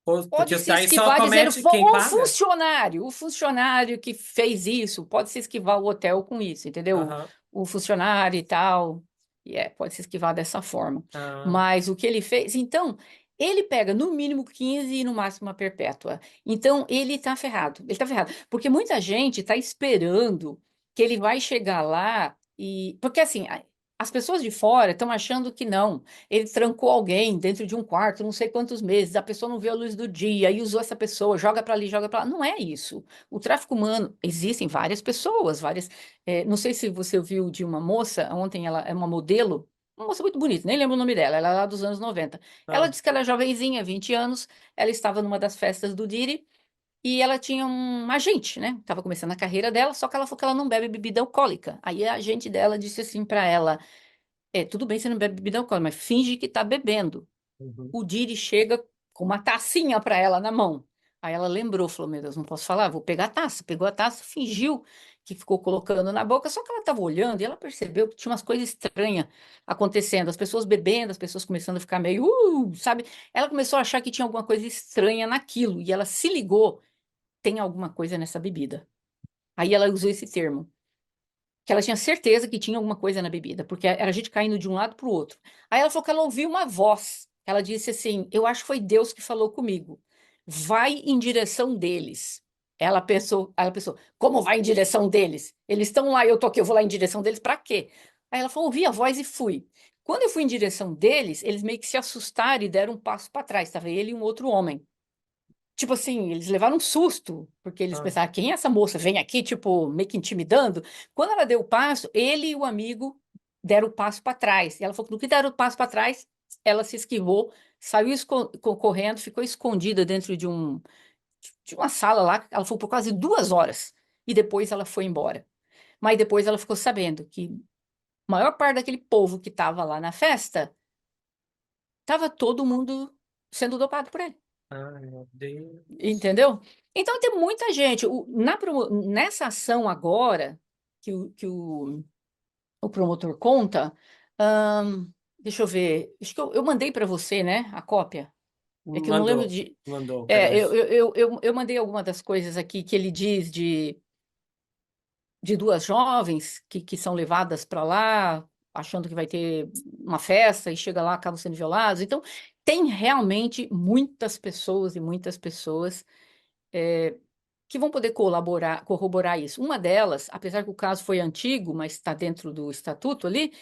Porque Pode se aí só esquivar dizendo comete quem paga? o funcionário que fez isso, pode se esquivar o hotel com isso, entendeu? Aham. O funcionário e tal, pode se esquivar dessa forma. Ah. Mas o que ele fez, então, ele pega no mínimo 15 e no máximo a perpétua. Então, ele tá ferrado, porque muita gente está esperando que ele vai chegar lá porque assim, as pessoas de fora estão achando que não. Ele trancou alguém dentro de um quarto, não sei quantos meses, a pessoa não viu a luz do dia e usou essa pessoa, joga para ali, joga para lá. Não é isso. O tráfico humano, existem várias pessoas, várias. Não sei se você viu de uma moça, ontem ela é uma modelo, uma moça muito bonita, nem lembro o nome dela, ela é lá dos anos 90. Ela Ah. disse que ela é jovenzinha, 20 anos, ela estava numa das festas do Didi. E ela tinha um agente, né? Tava começando a carreira dela, só que ela falou que ela não bebe bebida alcoólica. Aí a agente dela disse assim para ela: tudo bem, você não bebe bebida alcoólica, mas finge que tá bebendo. Uhum. O Diri chega com uma tacinha para ela na mão. Aí ela lembrou, falou: Meu Deus, não posso falar, vou pegar a taça. Pegou a taça, fingiu que ficou colocando na boca, só que ela estava olhando e ela percebeu que tinha umas coisas estranhas acontecendo. As pessoas bebendo, as pessoas começando a ficar meio, sabe? Ela começou a achar que tinha alguma coisa estranha naquilo e ela se ligou: tem alguma coisa nessa bebida. Aí ela usou esse termo que ela tinha certeza que tinha alguma coisa na bebida, porque era a gente caindo de um lado para o outro. Aí ela falou que ela ouviu uma voz. Ela disse assim: Eu acho que foi Deus que falou comigo. Vai em direção deles. Ela pensou, como vai em direção deles? Eles estão lá, eu tô aqui, eu vou lá em direção deles, para quê? Aí ela falou, ouvi a voz e fui. Quando eu fui em direção deles, eles meio que se assustaram e deram um passo para trás. Estava ele e um outro homem. Tipo assim, eles levaram um susto, porque eles Ah. pensaram, quem é essa moça? Vem aqui, tipo, meio que intimidando. Quando ela deu o passo, ele e o amigo deram o passo para trás. E ela falou que no que deram o passo para trás, ela se esquivou, saiu correndo, ficou escondida dentro de uma sala lá. Ela foi por quase 2 horas. E depois ela foi embora. Mas depois ela ficou sabendo que a maior parte daquele povo que estava lá na festa, estava todo mundo sendo dopado por ele. Ai, meu Deus. Entendeu? Então tem muita gente. Nessa ação agora que o promotor conta, deixa eu ver. Acho que eu mandei para você, né? A cópia. É que eu não lembro Mandou, de. mandou o É, eu, PDF. eu, eu, eu mandei alguma das coisas aqui que ele diz de duas jovens que são levadas para lá, achando que vai ter uma festa e chega lá, acabam sendo violados. Então, tem realmente muitas pessoas e muitas pessoas que vão poder corroborar isso. Uma delas, apesar que o caso foi antigo, mas está dentro do estatuto ali,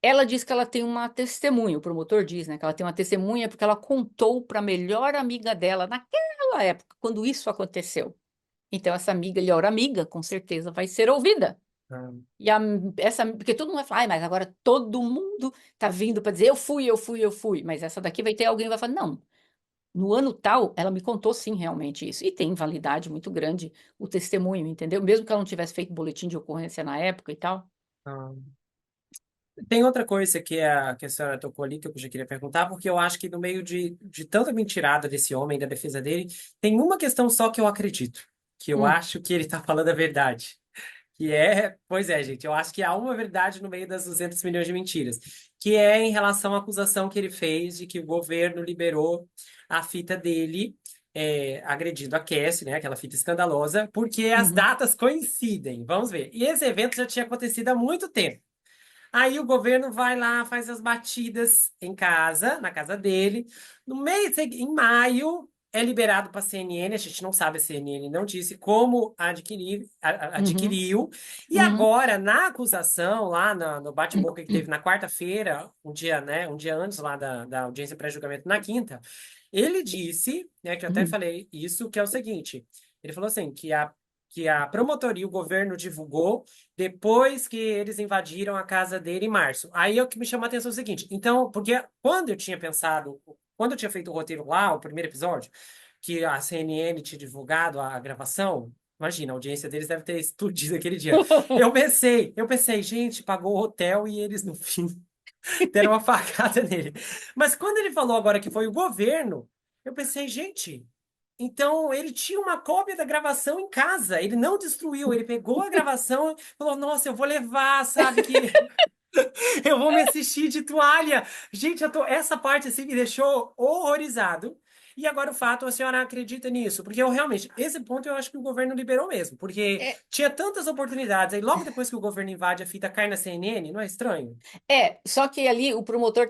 ela diz que ela tem uma testemunha, o promotor diz, né, que ela tem uma testemunha porque ela contou para a melhor amiga dela naquela época, quando isso aconteceu. Então, essa amiga, melhor amiga, com certeza vai ser ouvida. Ah. Porque todo mundo vai falar, "Ai, mas agora todo mundo tá vindo para dizer eu fui, eu fui, eu fui. Mas essa daqui vai ter alguém que vai falar, não, no ano tal, ela me contou sim realmente isso. E tem validade muito grande o testemunho, entendeu? Mesmo que ela não tivesse feito boletim de ocorrência na época e tal. Ah. Tem outra coisa que a senhora tocou ali que eu já queria perguntar, porque eu acho que no meio de tanta mentirada desse homem, da defesa dele, tem uma questão só que eu acredito, que eu Hum, acho que ele está falando a verdade. Que é, pois é, gente, eu acho que há uma verdade no meio das 200 milhões de mentiras, que é em relação à acusação que ele fez de que o governo liberou a fita dele, agredindo a Cassie, né, aquela fita escandalosa, porque as uhum, datas coincidem. Vamos ver. E esse evento já tinha acontecido há muito tempo. Aí o governo vai lá, faz as batidas em casa, na casa dele. No mês, em maio, é liberado para a CNN. A gente não sabe, a CNN não disse como uhum, adquiriu. E uhum, agora, na acusação, lá no bate-boca que teve na quarta-feira, um dia antes lá da audiência pré-julgamento, na quinta, ele disse, né, que eu até uhum. falei isso, que é o seguinte: ele falou assim, que a promotoria, o governo divulgou depois que eles invadiram a casa dele em março. Aí é o que me chamou a atenção é o seguinte, então, porque quando eu tinha feito o roteiro lá, o primeiro episódio, que a CNN tinha divulgado a gravação, imagina, a audiência deles deve ter explodido aquele dia. Eu pensei, gente, pagou o hotel e eles, no fim, deram uma facada nele. Mas quando ele falou agora que foi o governo, eu pensei, gente, então ele tinha uma cópia da gravação em casa. Ele não destruiu, ele pegou a gravação e falou: Nossa, eu vou levar, sabe? Que eu vou me assistir de toalha. Gente, essa parte assim me deixou horrorizado. E agora o fato, a senhora acredita nisso? Porque eu realmente, esse ponto eu acho que o governo liberou mesmo, porque É, tinha tantas oportunidades. Aí logo depois que o governo invade a fita, cai na CNN, não é estranho? só que ali o promotor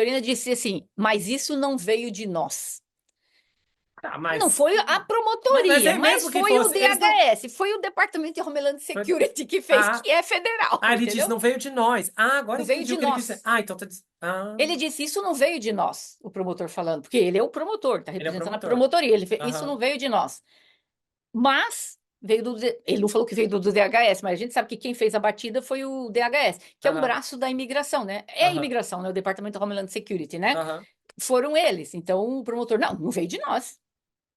ainda disse assim, mas isso não veio de nós. Tá, Não mas, foi a mas promotoria, é mas mesmo que foi o fosse. Eles não. DHS, foi o Departamento de Homeland Security que fez, Ah, que é federal, ele disse, entendeu? não veio de nós. Ah, agora Não veio entendi de o que ele quis dizer. nós. Ah, então tá. Ah, Ele disse, isso não veio de nós, o promotor falando, porque ele é o promotor, está ele é o representando a promotor. promotoria. Isso não Aham, veio de nós. Mas veio ele não falou que veio do DHS, mas a gente sabe que quem fez a batida foi o DHS, que é um aham, braço da imigração, né? É a aham, imigração, né? O Departamento de Homeland Security, né? aham. Foram eles. Então o promotor, não veio de nós.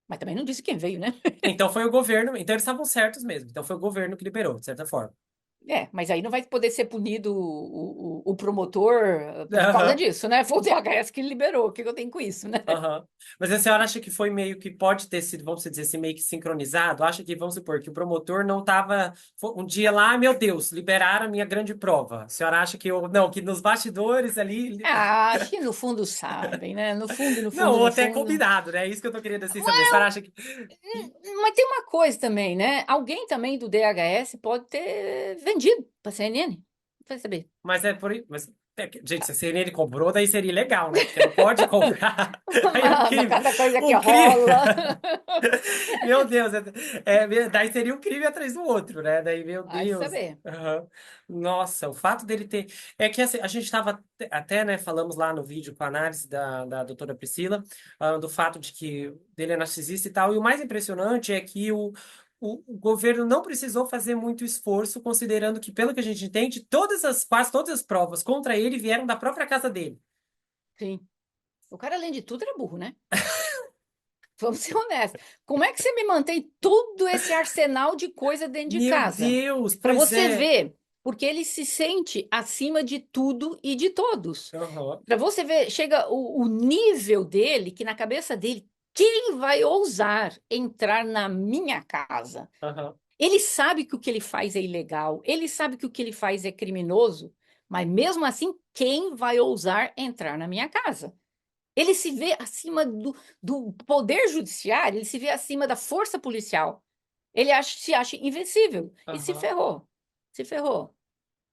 Mas também não disse quem veio, né? Então foi o governo. Então eles estavam certos mesmo. Então foi o governo que liberou, de certa forma. Mas aí não vai poder ser punido o promotor por causa Aham. disso, né? Foi o DHS que liberou. O que eu tenho com isso, né? Aham. Mas a senhora acha que foi meio que pode ter sido, vamos dizer assim, meio que sincronizado? Acha que, vamos supor, que o promotor não estava um dia lá, meu Deus, liberaram a minha grande prova. A senhora acha que eu, não, que nos bastidores ali. Acho que no fundo sabem, né? No fundo, no Não, fundo, ou no até fundo. combinado, né? É isso que eu tô querendo assim saber. A senhora acha que. Mas tem uma coisa também, né? Alguém também do DHS pode ter vendido para a CNN. Vai saber. Mas é por. Gente, se a CNN comprou, daí seria legal, né? Porque não pode comprar. Aí é um Mas crime. cada coisa que Um crime. rola. Meu Deus, daí seria um crime atrás do outro, né? Daí, meu Vai Deus. saber. Aham. Nossa, o fato dele ter. É que assim, a gente estava até, né? Falamos lá no vídeo com a análise da doutora Priscila, do fato de que dele é narcisista e tal. E o mais impressionante é que o governo não precisou fazer muito esforço, considerando que, pelo que a gente entende, quase todas as provas contra ele vieram da própria casa dele. Sim. O cara, além de tudo, era burro, né? Vamos ser honestos. Como é que você me mantém todo esse arsenal de coisa dentro de Meu casa? Deus, Para pois você é. ver, porque ele se sente acima de tudo e de todos. Aham, Para você ver, chega o nível dele, que na cabeça dele, quem vai ousar entrar na minha casa? aham, Ele sabe que o que ele faz é ilegal, ele sabe que o que ele faz é criminoso, mas mesmo assim, quem vai ousar entrar na minha casa? Ele se vê acima do poder judiciário, ele se vê acima da força policial. Ele se acha invencível e se aham. ferrou. Se ferrou.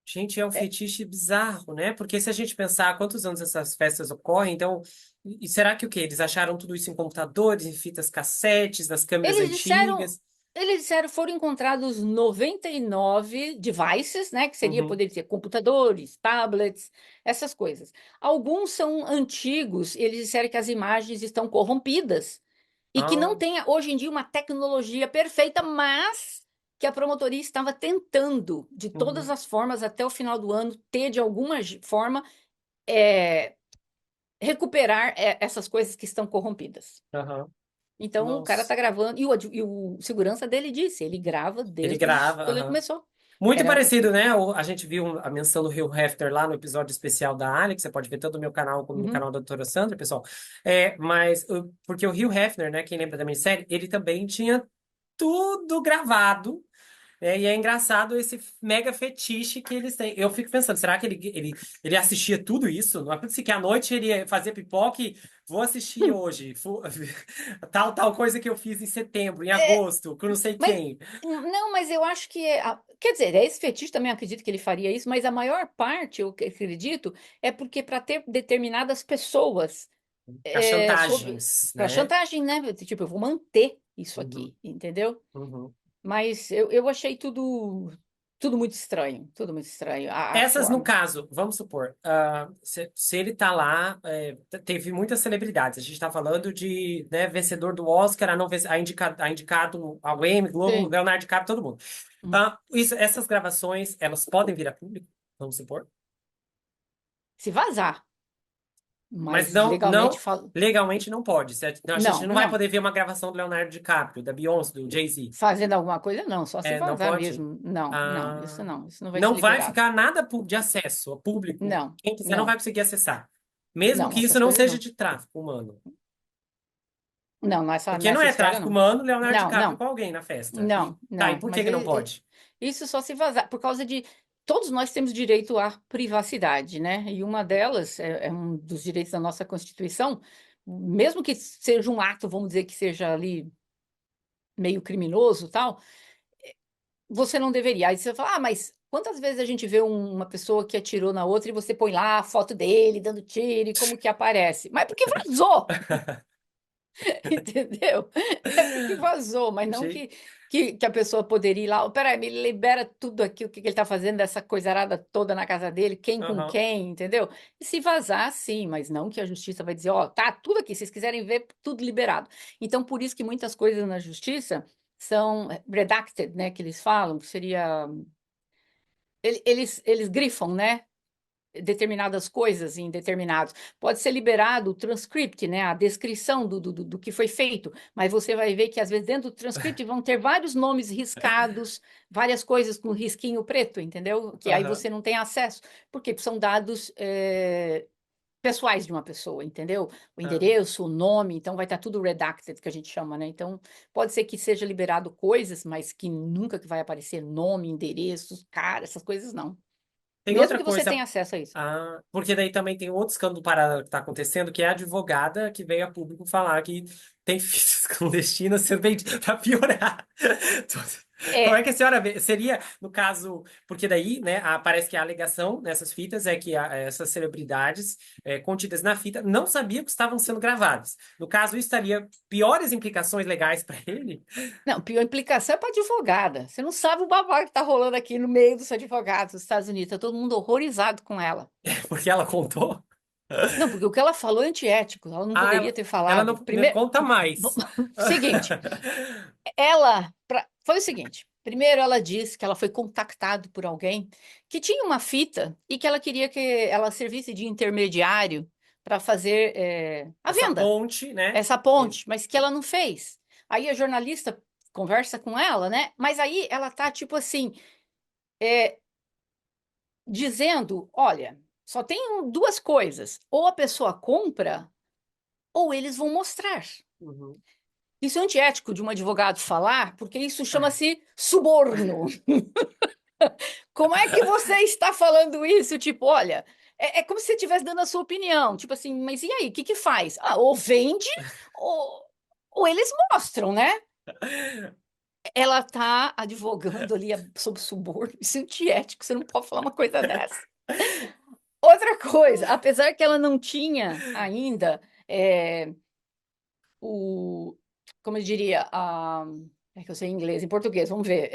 Gente, é um É, fetiche bizarro, né? Porque se a gente pensar há quantos anos essas festas ocorrem, então, e será que o quê? Eles acharam tudo isso em computadores, em fitas cassetes, nas câmeras eles disseram, antigas? eles disseram foram encontrados 99 devices, né, que seria Uhum. poder ser computadores, tablets, essas coisas. Alguns são antigos, eles disseram que as imagens estão corrompidas e que não Ah, tem hoje em dia uma tecnologia perfeita, mas que a promotoria estava tentando, de todas uhum. as formas, até o final do ano, ter de alguma forma é, recuperar essas coisas que estão corrompidas. Aham. Então o cara Nossa. tá gravando, e o segurança dele disse, ele grava Ele desde grava, quando ele aham. começou. Muito Era, parecido, né? A gente viu a menção do Hugh Hefner lá no episódio especial da Ali, que você pode ver tanto no meu canal como no uhum, canal da doutora Sandra, pessoal. Porque o Hugh Hefner, né, quem lembra da minissérie, ele também tinha tudo gravado. E é engraçado esse mega fetiche que eles têm. Eu fico pensando, será que ele assistia tudo isso? Não é possível que à noite ele fazia pipoca e vou assistir hoje. Tal coisa que eu fiz em setembro, em é, agosto, com não sei mas quem. não, mas eu acho que quer dizer, é esse fetiche também acredito que ele faria isso, mas a maior parte, eu acredito, é porque para ter determinadas pessoas As sobre chantagens, para né? chantagem, né? Tipo, eu vou manter isso Uhum, aqui, entendeu? uhum. Mas eu achei tudo muito estranho, tudo muito estranho. A Essas, no forma. caso, vamos supor, se ele tá lá, teve muitas celebridades. A gente tá falando de, né, vencedor do Oscar, a indicado ao Emmy, Globo, Sim. Leonardo DiCaprio, todo mundo. Hum. Essas gravações, elas podem vir a público, vamos supor, Se vazar, mas mas não, legalmente não, falo, legalmente não pode, certo? Não, a gente não, não vai não. poder ver uma gravação do Leonardo DiCaprio, da Beyoncé, do Jay-Z. Fazendo alguma coisa, não, só se Não vazar pode? mesmo. Não, Ah, não, isso não vai ser não vai liberado. ficar nada de acesso ao público. Não, Quem quiser não vai não, conseguir acessar. Mesmo não, que isso essas não coisas seja não. de tráfico humano. Não, Porque não nessa é esfera tráfico não. humano, Leonardo Não, DiCaprio não, com alguém na festa. não, E não. por que Mas que não pode? isso só se vazar, por causa de. Todos nós temos direito à privacidade, né? E uma delas é um dos direitos da nossa Constituição, mesmo que seja um ato, vamos dizer que seja ali meio criminoso, tal, você não deveria. Aí você fala, mas quantas vezes a gente vê uma pessoa que atirou na outra e você põe lá a foto dele dando tiro e como que aparece? Mas é porque vazou, entendeu? É porque vazou, mas não Gente, que a pessoa poderia ir lá, oh, peraí, me libera tudo aqui, o que que ele está fazendo dessa coisarada toda na casa dele, quem com aham. quem, entendeu? E se vazar, sim, mas não que a justiça vai dizer, ó, tá tudo aqui, se vocês quiserem ver, tudo liberado. Então, por isso que muitas coisas na justiça são redacted, né, que eles falam, que seria eles grifam, né? Determinadas coisas em determinados. Pode ser liberado o transcript, né? A descrição do que foi feito, mas você vai ver que às vezes dentro do transcript vão ter vários nomes riscados, várias coisas com risquinho preto, entendeu? Que aí Aham. você não tem acesso, porque são dados pessoais de uma pessoa, entendeu? O Aham. endereço, o nome, então vai estar tudo redacted, que a gente chama, né? Então, pode ser que seja liberado coisas, mas que nunca que vai aparecer nome, endereço, cara, essas coisas não. Tem Mesmo outra que você coisa. tenha acesso a isso. Porque daí também tem outro escândalo paralelo que está acontecendo, que é a advogada que veio a público falar que tem fitas clandestinas sendo vendidas para piorar. Como é É, que a senhora vê? Seria, no caso, porque daí, né, parece que a alegação nessas fitas é que essas celebridades contidas na fita não sabiam que estavam sendo gravadas. No caso, isso estaria piores implicações legais para ele, não, pior implicação é para advogada. Você não sabe o babado que está rolando aqui no meio dos advogados dos Estados Unidos. Está todo mundo horrorizado com ela. porque ela contou. Não, porque o que ela falou é antiético. Ela não poderia ter Ela falado. não me Primeiro, conta mais. seguinte, foi o seguinte. Primeiro, ela disse que ela foi contactada por alguém que tinha uma fita e que ela queria que ela servisse de intermediário para fazer a Essa venda, ponte, né? essa ponte, mas que ela não fez. Aí a jornalista conversa com ela, né? Mas aí ela tá tipo assim, dizendo: olha, só tem duas coisas: ou a pessoa compra, ou eles vão mostrar. Uhum. Isso é antiético de um advogado falar, porque isso chama-se suborno. Como é que você está falando isso? Tipo, olha, é como se você estivesse dando a sua opinião. Tipo assim, mas e aí, o que que faz? Ah, ou vende, ou, ou eles mostram, né? Ela está advogando ali sobre suborno. Isso é antiético, você não pode falar uma coisa dessa. Outra coisa, apesar que ela não tinha ainda é, o, como eu diria, é que eu sei em inglês, em português, vamos ver.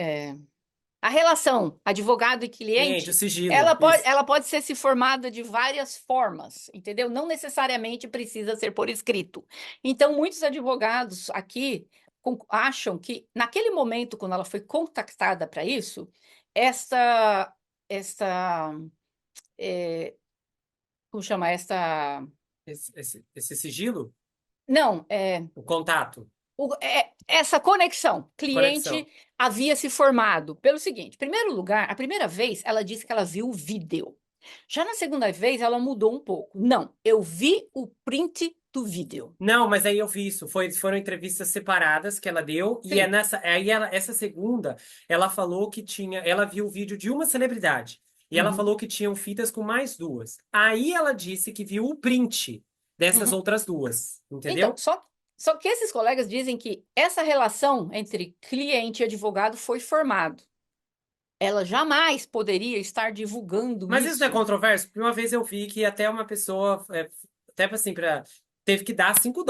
A relação advogado e Cliente, o cliente, sigilo, isso. ela pode ser se formada de várias formas, entendeu? Não necessariamente precisa ser por escrito. Então, muitos advogados aqui acham que, naquele momento, quando ela foi contactada para isso, esta, como chama? Esse sigilo, Não, o contato. Essa conexão, Conexão. cliente havia se formado pelo seguinte: primeiro lugar, a primeira vez ela disse que ela viu o vídeo. Já na segunda vez ela mudou um pouco. Não, eu vi o print do vídeo. Não, mas aí eu vi isso. Foram entrevistas separadas que ela deu, e é Sim. nessa. Aí essa segunda, ela falou que tinha. Ela viu o vídeo de uma celebridade. E ela Uhum, falou que tinham fitas com mais duas. Aí ela disse que viu o print dessas uhum. outras duas. Então, Entendeu? só que esses colegas dizem que essa relação entre cliente e advogado foi formado. Ela jamais poderia estar divulgando Mas isso não é isso. controverso? Porque uma vez eu vi que até uma pessoa, até assim, teve que dar US$ 5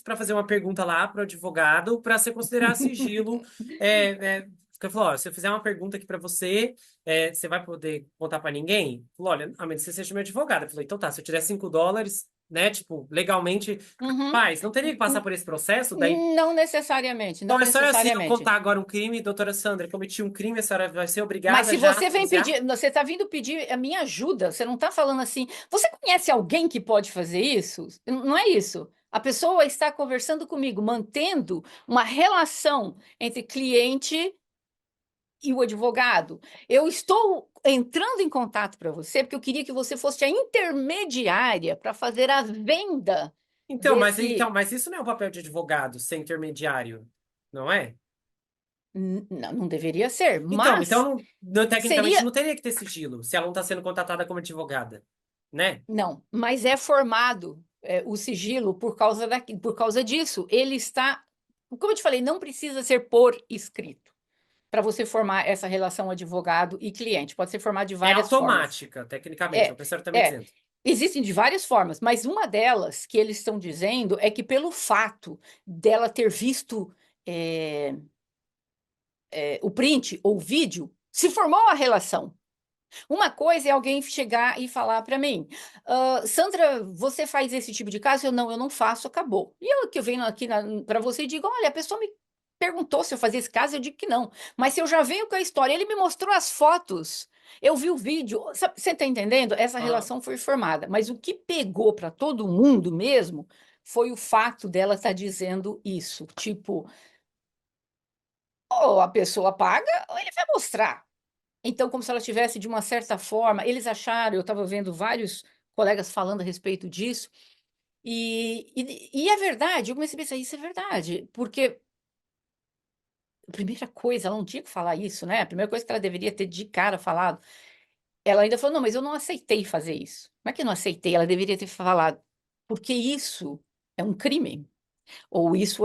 para fazer uma pergunta lá para o advogado para ser considerado sigilo. Porque falou, ó, se eu fizer uma pergunta aqui para você, você vai poder contar para ninguém? Falou, olha, a menos que você seja meu advogado. Eu falei, então tá, se eu tiver US$ 5, né, tipo, legalmente, Uhum. paz, não teria que passar por esse processo? Daí, Não necessariamente, então não é só eu, assim, eu necessariamente. contar agora um crime, doutora Sandra, cometi um crime, a senhora vai ser Mas obrigada se já a você vem denunciar? pedir, você está vindo pedir a minha ajuda, você não está falando assim, você conhece alguém que pode fazer isso? Não é isso. A pessoa está conversando comigo, mantendo uma relação entre cliente e o advogado. Eu estou entrando em contato para você porque eu queria que você fosse a intermediária para fazer a venda desse. Mas isso não é o papel de advogado, ser intermediário, não é? Não, não deveria ser, Então mas tecnicamente seria. não teria que ter sigilo, se ela não está sendo contratada como advogada, né? Não, mas é formado o sigilo por causa disso. Ele está, como eu te falei, não precisa ser por escrito para você formar essa relação advogado e cliente. Pode ser formado de É várias formas. automática, tecnicamente, é o É, que a senhora está me é. dizendo. Existem de várias formas, mas uma delas que eles estão dizendo é que pelo fato dela ter visto é, o print ou o vídeo, se formou a relação. Uma coisa é alguém chegar e falar para mim, Sandra, você faz esse tipo de caso? Eu não faço, acabou. E eu que venho aqui para você e digo, olha, a pessoa me perguntou se eu fazia esse caso, eu digo que não. Mas se eu já venho com a história, ele me mostrou as fotos, eu vi o vídeo, você está entendendo? Essa Aham. relação foi formada. Mas o que pegou para todo mundo mesmo foi o fato dela estar dizendo isso. Tipo, ou a pessoa paga, ou ele vai mostrar. Então, como se ela tivesse, de uma certa forma, eles acharam, eu estava vendo vários colegas falando a respeito disso, e é verdade, eu comecei a pensar, isso é verdade, porque a primeira coisa, ela não tinha que falar isso, né? A primeira coisa que ela deveria ter de cara falado, ela ainda falou, não, mas eu não aceitei fazer isso. Como é que eu não aceitei? Ela deveria ter falado, porque isso é um crime, ou isso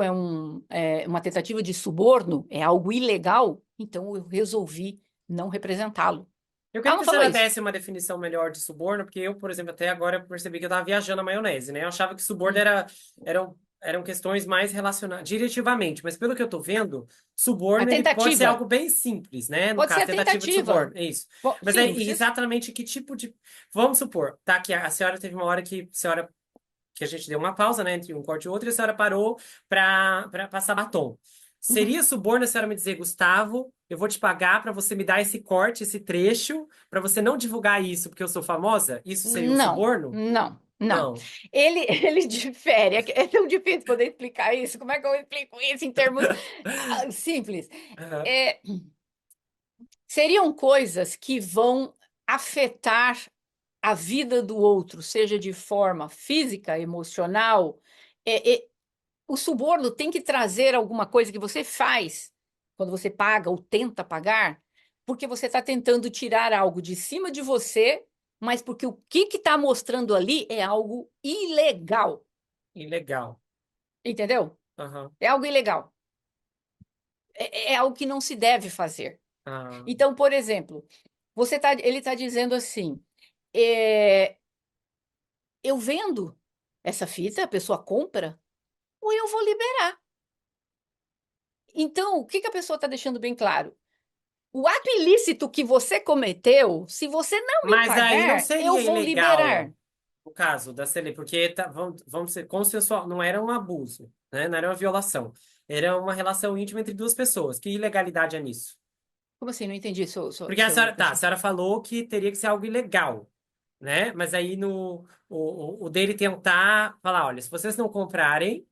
uma tentativa de suborno, é algo ilegal, então eu resolvi não representá-lo. Eu Ela queria não que a falou senhora isso. desse uma definição melhor de suborno, porque eu, por exemplo, até agora percebi que eu estava viajando na maionese, né? Eu achava que suborno Hum. eram questões mais relacionadas diretivamente, mas pelo que eu estou vendo, A suborno ele pode ser tentativa. algo bem simples, né? No Pode ser caso, a tentativa de tentativa. suborno, é isso. Bom, Mas sim, aí, não precisa. exatamente que tipo de. Vamos supor, tá? Que a senhora teve uma hora que a senhora que a gente deu uma pausa, né, entre um corte e outro, e a senhora parou para passar batom. Uhum. Seria suborno a senhora me dizer, Gustavo, eu vou te pagar para você me dar esse corte, esse trecho, para você não divulgar isso porque eu sou famosa? Isso seria um Não, suborno? não, não. Não. Ele difere. É tão difícil poder explicar isso. Como é que eu explico isso em termos simples? Aham. É, seriam coisas que vão afetar a vida do outro, seja de forma física, emocional. O suborno tem que trazer alguma coisa que você faz quando você paga ou tenta pagar, porque você está tentando tirar algo de cima de você, mas porque o que está mostrando ali é algo ilegal, Ilegal. entendeu? Aham. É algo ilegal. É algo que não se deve fazer. Ah. Então, por exemplo, ele está dizendo assim: é, eu vendo essa fita, a pessoa compra, ou eu vou liberar. Então, o que a pessoa está deixando bem claro? O ato ilícito que você cometeu, se você não me Mas aí não pagar, eu seria vou ilegal liberar. o caso da Cele, porque vamos ser consensual, não era um abuso, né? Não era uma violação. Era uma relação íntima entre duas pessoas. Que ilegalidade é nisso? Como assim? Não entendi Porque seu a questionamento. senhora falou que teria que ser algo ilegal, né? Mas aí o dele tentar falar, olha, se vocês não comprarem,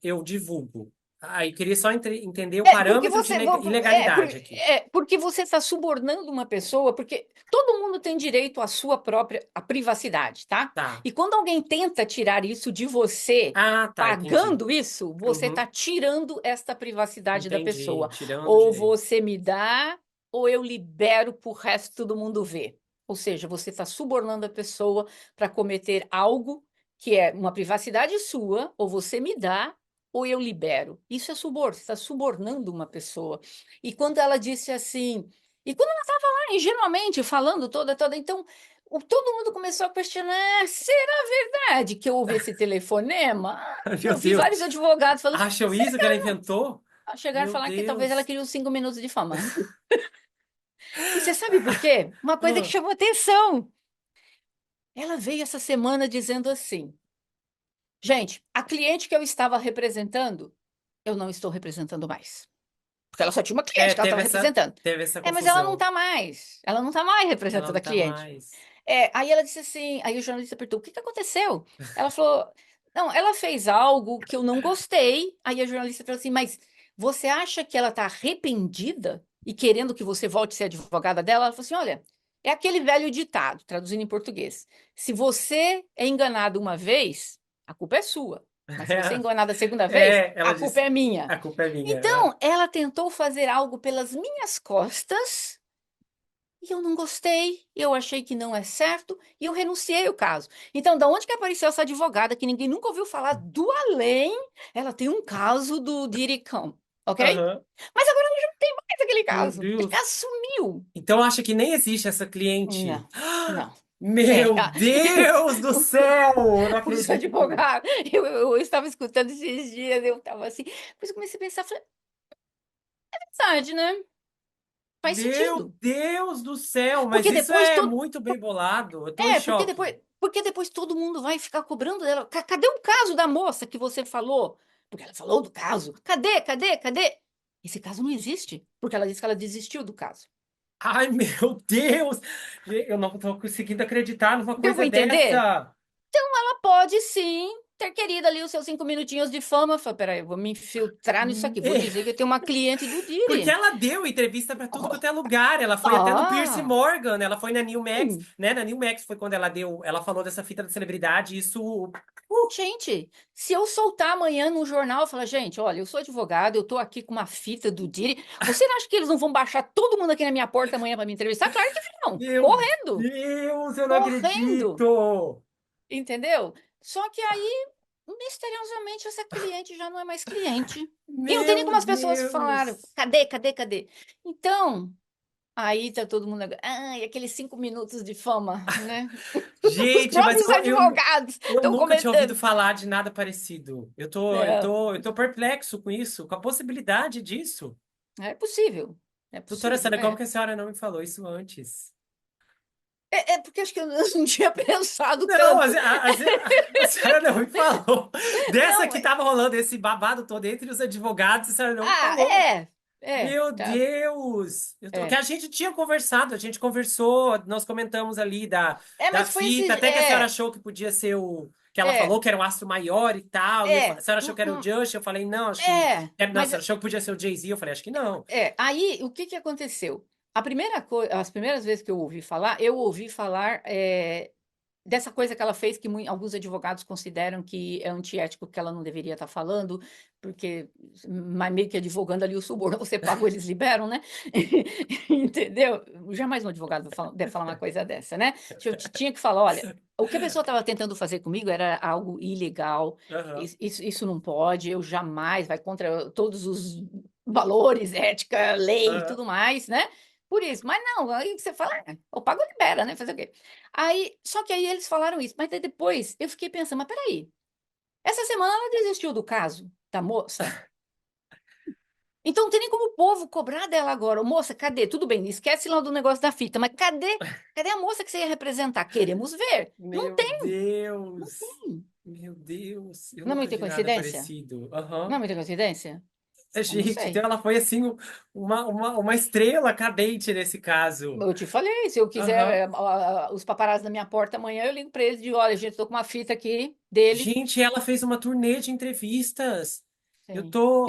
eu divulgo. Ah, eu queria só entender o É porque parâmetro de ilegalidade aqui. porque você está subornando uma pessoa, porque todo mundo tem direito à sua própria à privacidade, tá? Tá. E quando alguém tenta tirar isso de você, Ah, tá, entendi. pagando isso, você está Uhum, tirando esta privacidade da entendi. pessoa. Tirando o Ou direito. você me dá, ou eu libero para o resto do mundo ver. Ou seja, você está subornando a pessoa para cometer algo que é uma privacidade sua, ou você me dá ou eu libero. Isso é suborno, você está subornando uma pessoa. E quando ela disse assim, e quando ela estava lá ingenuamente falando toda, então todo mundo começou a questionar: será verdade que houve esse telefonema? Meu Eu vi Deus. vários advogados falando, Acham isso que ela inventou? chegaram a Meu falar que talvez ela Deus. queria os 5 minutos de fama. E você sabe por quê? Uma coisa que Ah, chamou atenção. Ela veio essa semana dizendo assim: gente, a cliente que eu estava representando, eu não estou representando mais. Porque ela só tinha uma cliente que ela estava representando. teve essa Mas ela não confusão. está mais. Ela não está mais Ela representando não a tá cliente. mais. Aí ela disse assim, aí o jornalista perguntou, o que que aconteceu? Ela falou, não, ela fez algo que eu não gostei. Aí a jornalista falou assim, mas você acha que ela está arrependida e querendo que você volte a ser advogada dela? Ela falou assim, olha, é aquele velho ditado, traduzindo em português. Se você é enganado uma vez, a culpa é sua. Mas se você é enganado a segunda vez, Ela a culpa disse, é minha. a culpa é minha. Então, ela tentou fazer algo pelas minhas costas e eu não gostei, eu achei que não é certo e eu renunciei o caso. Então, da onde que apareceu essa advogada que ninguém nunca ouviu falar do além? Ela tem um caso do Diddy Kong, ok? Aham. Mas agora ela já não tem mais aquele Meu caso. Deus. Ela sumiu. Então acha que nem existe essa cliente? Não, não. Meu Deus do céu! Eu não Os acredito. advogados, eu estava escutando esses dias, eu estava assim, depois eu comecei a pensar, falei, verdade, né? Faz Meu sentido. Deus do céu! Mas Porque isso depois é todo, muito bem bolado. Eu tô em choque. porque depois todo mundo vai ficar cobrando dela. Cadê o caso da moça que você falou? Porque ela falou do caso. Cadê? Esse caso não existe, porque ela disse que ela desistiu do caso. Ai, meu Deus! Eu não tô conseguindo acreditar numa Deu para coisa entender? dessa. Ela pode sim ter querido ali os seus 5 minutinhos de fama. Falei, peraí, eu vou me infiltrar nisso aqui. Vou dizer que eu tenho uma cliente do Porque Didi. ela deu entrevista para tudo Oh, quanto é lugar. Ela foi até no Pierce ah, Morgan, ela foi na New Max, sim. né? Na New Max foi quando ela deu, ela falou dessa fita da celebridade. Isso. Gente, se eu soltar amanhã no jornal, eu falar, gente, olha, eu sou advogado, eu tô aqui com uma fita do Didi. Você acha que eles não vão baixar todo mundo aqui na minha porta amanhã para me entrevistar? Claro que não. Meu Correndo, Deus, eu não correndo. acredito! Entendeu? Só que aí, misteriosamente, essa cliente já não é mais cliente. E não tem nem Meu como as pessoas falaram, Deus! cadê? Então, aí tá todo mundo, ai, aqueles 5 minutos de fama, né? Os Gente, mas próprios advogados eu estão nunca tinha ouvido comentando. falar de nada parecido. Não, Eu tô perplexo com isso, com a possibilidade disso. é possível. É Doutora possível, Sandra, como é. que a senhora não me falou isso antes? É porque acho que eu não tinha pensado Não, tanto. a senhora não me falou. Dessa Não, que tava rolando esse babado todo entre os advogados, a senhora não me ah, falou. Meu tá, Deus! Que é. a gente tinha conversado, a gente conversou, nós comentamos ali da Mas foi fita, esse, até que a senhora achou que podia ser o. Que ela é, falou que era um astro maior e tal, e a senhora achou que era o hum, Just, eu falei, não, acho que. Não, a mas senhora achou que podia ser o Jay-Z, eu falei, acho que não. aí o que que aconteceu? A primeira coisa, as primeiras vezes que eu ouvi falar dessa coisa que ela fez, que alguns advogados consideram que é antiético, que ela não deveria estar falando, porque, mas meio que advogando ali o suborno, você paga, eles liberam, né? Entendeu? Jamais um advogado deve falar uma coisa dessa, né? Tinha que falar, olha, o que a pessoa estava tentando fazer comigo era algo ilegal, Aham. isso não pode, eu jamais, vai contra todos os valores, ética, lei e Aham. tudo mais, né? Por isso, mas não, aí você fala, o pago libera, né? Fazer o quê? Aí, só que aí eles falaram isso, mas daí depois eu fiquei pensando, mas peraí, essa semana ela desistiu do caso da moça, então não tem nem como o povo cobrar dela agora. Ô, moça, cadê? Tudo bem, esquece lá do negócio da fita, mas cadê a moça que você ia representar? Queremos ver. Não Meu tem, Deus! Meu Deus! Eu não é nunca muita vi nada coincidência? parecido. Não Aham. é muita coincidência? Eu não Gente, então sei. ela foi assim uma estrela cadente nesse caso. Eu te falei, se eu quiser Aham. os paparazzi na minha porta amanhã, eu ligo para eles e digo, olha, gente, tô com uma fita aqui dele. Gente, ela fez uma turnê de entrevistas. Eu Sim. tô.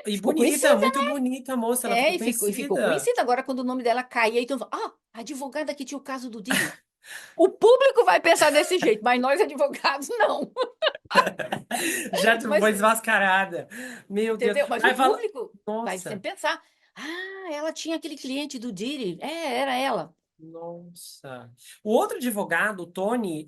E Ficou bonita, conhecida. muito bonita a moça, ela É, ficou e ficou conhecida. conhecida. Agora, quando o nome dela caía, então, a advogada que tinha o caso do Didi. O público vai pensar desse jeito, mas nós advogados não. Já tu Mas, foi desmascarada. Meu Deus. entendeu? Mas o Aí fala, público vai nossa, sempre pensar: ela tinha aquele cliente do Didi. É, era ela. nossa. O outro advogado, o Tony,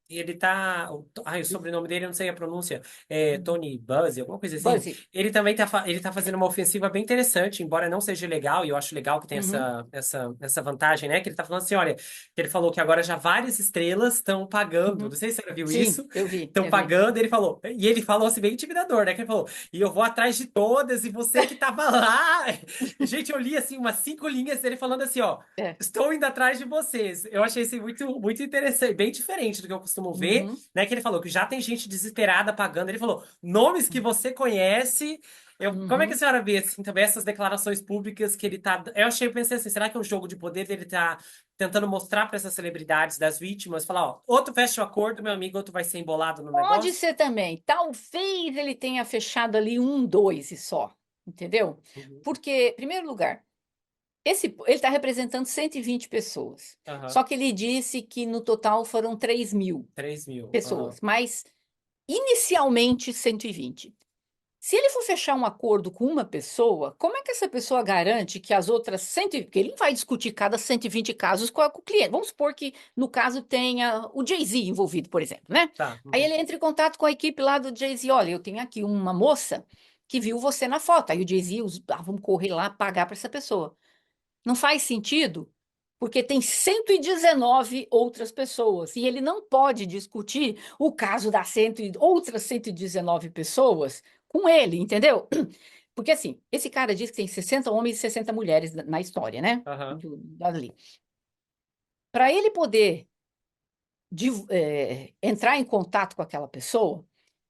ele tá. Ai, o sobrenome dele, eu não sei a pronúncia. É Tony Buzz, alguma coisa assim. Buzzy. Ele também ele tá fazendo uma ofensiva bem interessante, embora não seja legal, e eu acho legal que tem Uhum, essa vantagem, né? Que ele tá falando assim: olha, que ele falou que agora já várias estrelas estão pagando. uhum. Não sei se você já viu Sim, isso. eu vi, Estão eu vi. pagando, ele falou. E ele falou assim, bem intimidador, né? Que ele falou, e eu vou atrás de todas, e você que tava lá. Gente, eu li assim umas 5 linhas dele falando assim, ó. É. Estou indo atrás de vocês. Eu achei isso muito, muito interessante, bem diferente do que eu costumo ver, Uhum, né? Que ele falou que já tem gente desesperada pagando. Ele falou nomes que você conhece. Como é que a uhum. senhora vê assim, também essas declarações públicas que ele tá? Eu pensei assim, será que é um jogo de poder dele tá tentando mostrar para essas celebridades das vítimas, falar, ó, outro fecha o acordo, meu amigo, outro vai ser embolado no Pode negócio? ser também. Talvez ele tenha fechado ali um, dois e só. Entendeu? Uhum. Porque, em primeiro lugar, ele está representando 120 pessoas. Aham. Só que ele disse que no total foram 3.000 3.000. Aham. pessoas, mas inicialmente 120. Se ele for fechar um acordo com uma pessoa, como é que essa pessoa garante que as outras 100, porque ele não vai discutir cada 120 casos com o cliente. Vamos supor que no caso tenha o Jay-Z envolvido, por exemplo, né? Tá. Aí Uhum. ele entra em contato com a equipe lá do Jay-Z, olha, eu tenho aqui uma moça que viu você na foto. Aí o Jay-Z, vamos correr lá pagar para essa pessoa. Não faz sentido, porque tem 119 outras pessoas e ele não pode discutir o caso das outras 119 pessoas com ele, entendeu? Porque assim, esse cara diz que tem 60 homens e 60 mulheres na história, né? Aham. Ali. Para ele poder entrar em contato com aquela pessoa,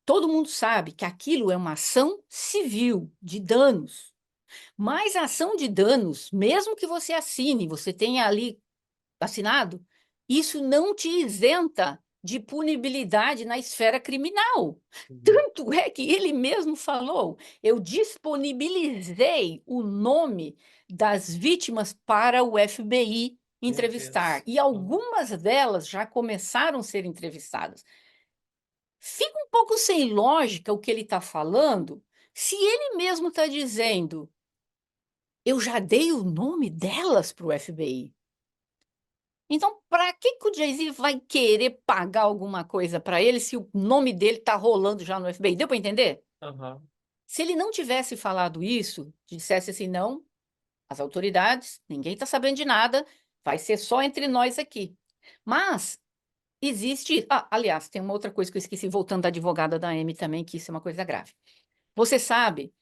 todo mundo sabe que aquilo é uma ação civil de danos. Mas a ação de danos, mesmo que você assine, você tenha ali assinado, isso não te isenta de punibilidade na esfera criminal. Uhum. Tanto é que ele mesmo falou: eu disponibilizei o nome das vítimas para o FBI Meu entrevistar, Deus. e Uhum. algumas delas já começaram a ser entrevistadas. Fica um pouco sem lógica o que ele está falando, se ele mesmo está dizendo: eu já dei o nome delas para o FBI. Então, para que o Jay-Z vai querer pagar alguma coisa para ele se o nome dele está rolando já no FBI? Deu para entender? Aham. Se ele não tivesse falado isso, dissesse assim, não, as autoridades, ninguém está sabendo de nada, vai ser só entre nós aqui. Mas existe. Aliás, tem uma outra coisa que eu esqueci, voltando da advogada da Amy também, que isso é uma coisa grave. Você sabe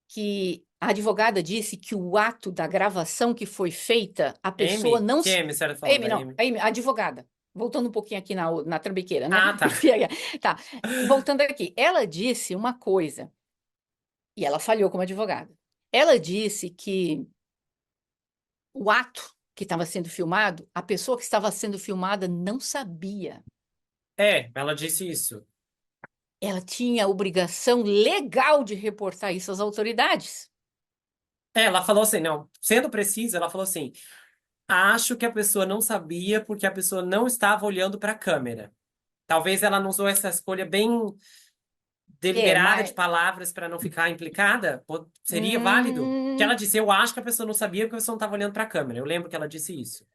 que a advogada disse que o ato da gravação que foi feita, a pessoa Amy? não. Que Amy, a senhora tá falando Amy, da não, Amy? a Amy, a advogada. Voltando um pouquinho aqui na trambiqueira, né? Ah, tá. Tá. Voltando aqui. Ela disse uma coisa, e ela falhou como advogada. Ela disse que o ato que estava sendo filmado, a pessoa que estava sendo filmada não sabia. É, ela disse isso. Ela tinha a obrigação legal de reportar isso às autoridades. É, ela falou assim, não, sendo precisa, ela falou assim, acho que a pessoa não sabia porque a pessoa não estava olhando para a câmera. Talvez ela não usou essa escolha bem É, deliberada de mas. palavras para não ficar implicada. Seria válido. Que ela Hum, disse, eu acho que a pessoa não sabia porque a pessoa não estava olhando para a câmera. Eu lembro que ela disse isso.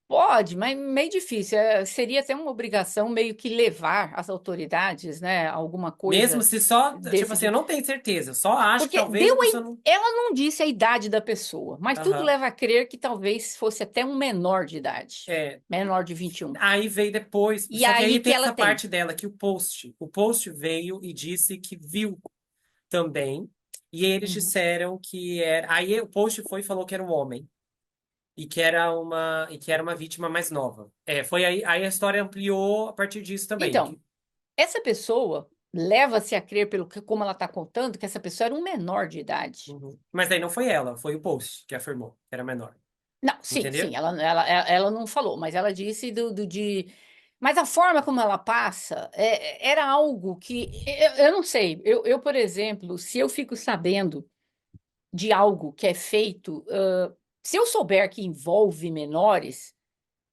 Pode, mas meio difícil. Seria até uma obrigação meio que levar as autoridades, né, a alguma Mesmo coisa se só, tipo desse assim, eu tipo. não tenho certeza, eu só acho que Porque talvez a pessoa não. ela não disse a idade da pessoa, mas tudo Aham. leva a crer que talvez fosse até um menor de idade, É, menor de 21. aí veio depois, E só que aí aí que tem ela essa tem. parte dela que o post veio e disse que viu também, e eles Uhum. disseram que era, aí o post foi e falou que era um homem e que era uma vítima mais nova. Foi aí a história ampliou a partir disso também, Então, essa pessoa leva-se a crer, como ela está contando, que essa pessoa era um menor de idade. Uhum. Mas daí não foi ela, foi o post que afirmou que era menor, Não, sim, entendeu? sim, ela não falou, mas ela disse Mas a forma como ela passa era algo que eu não sei. Por exemplo, se eu fico sabendo de algo que é feito, se eu souber que envolve menores,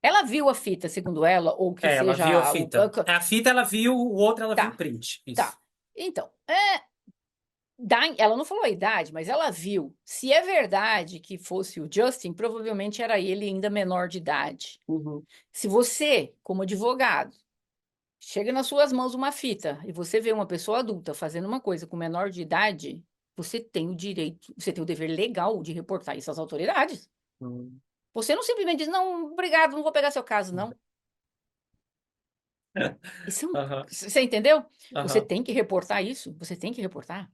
ela viu a fita, segundo ela, ou que É, ela viu a seja fita. A fita ela viu, o outro ela viu o tá, print. Isso. tá. Então, ela não falou a idade, mas ela viu. Se é verdade que fosse o Justin, provavelmente era ele ainda menor de idade. Uhum. Se você, como advogado, chega nas suas mãos uma fita e você vê uma pessoa adulta fazendo uma coisa com menor de idade, você tem o direito, você tem o dever legal de reportar isso às autoridades. Uhum. Você não simplesmente diz, não, obrigado, não vou pegar seu caso, não. Aham, Você entendeu? Você aham. tem que reportar isso, você tem que reportar.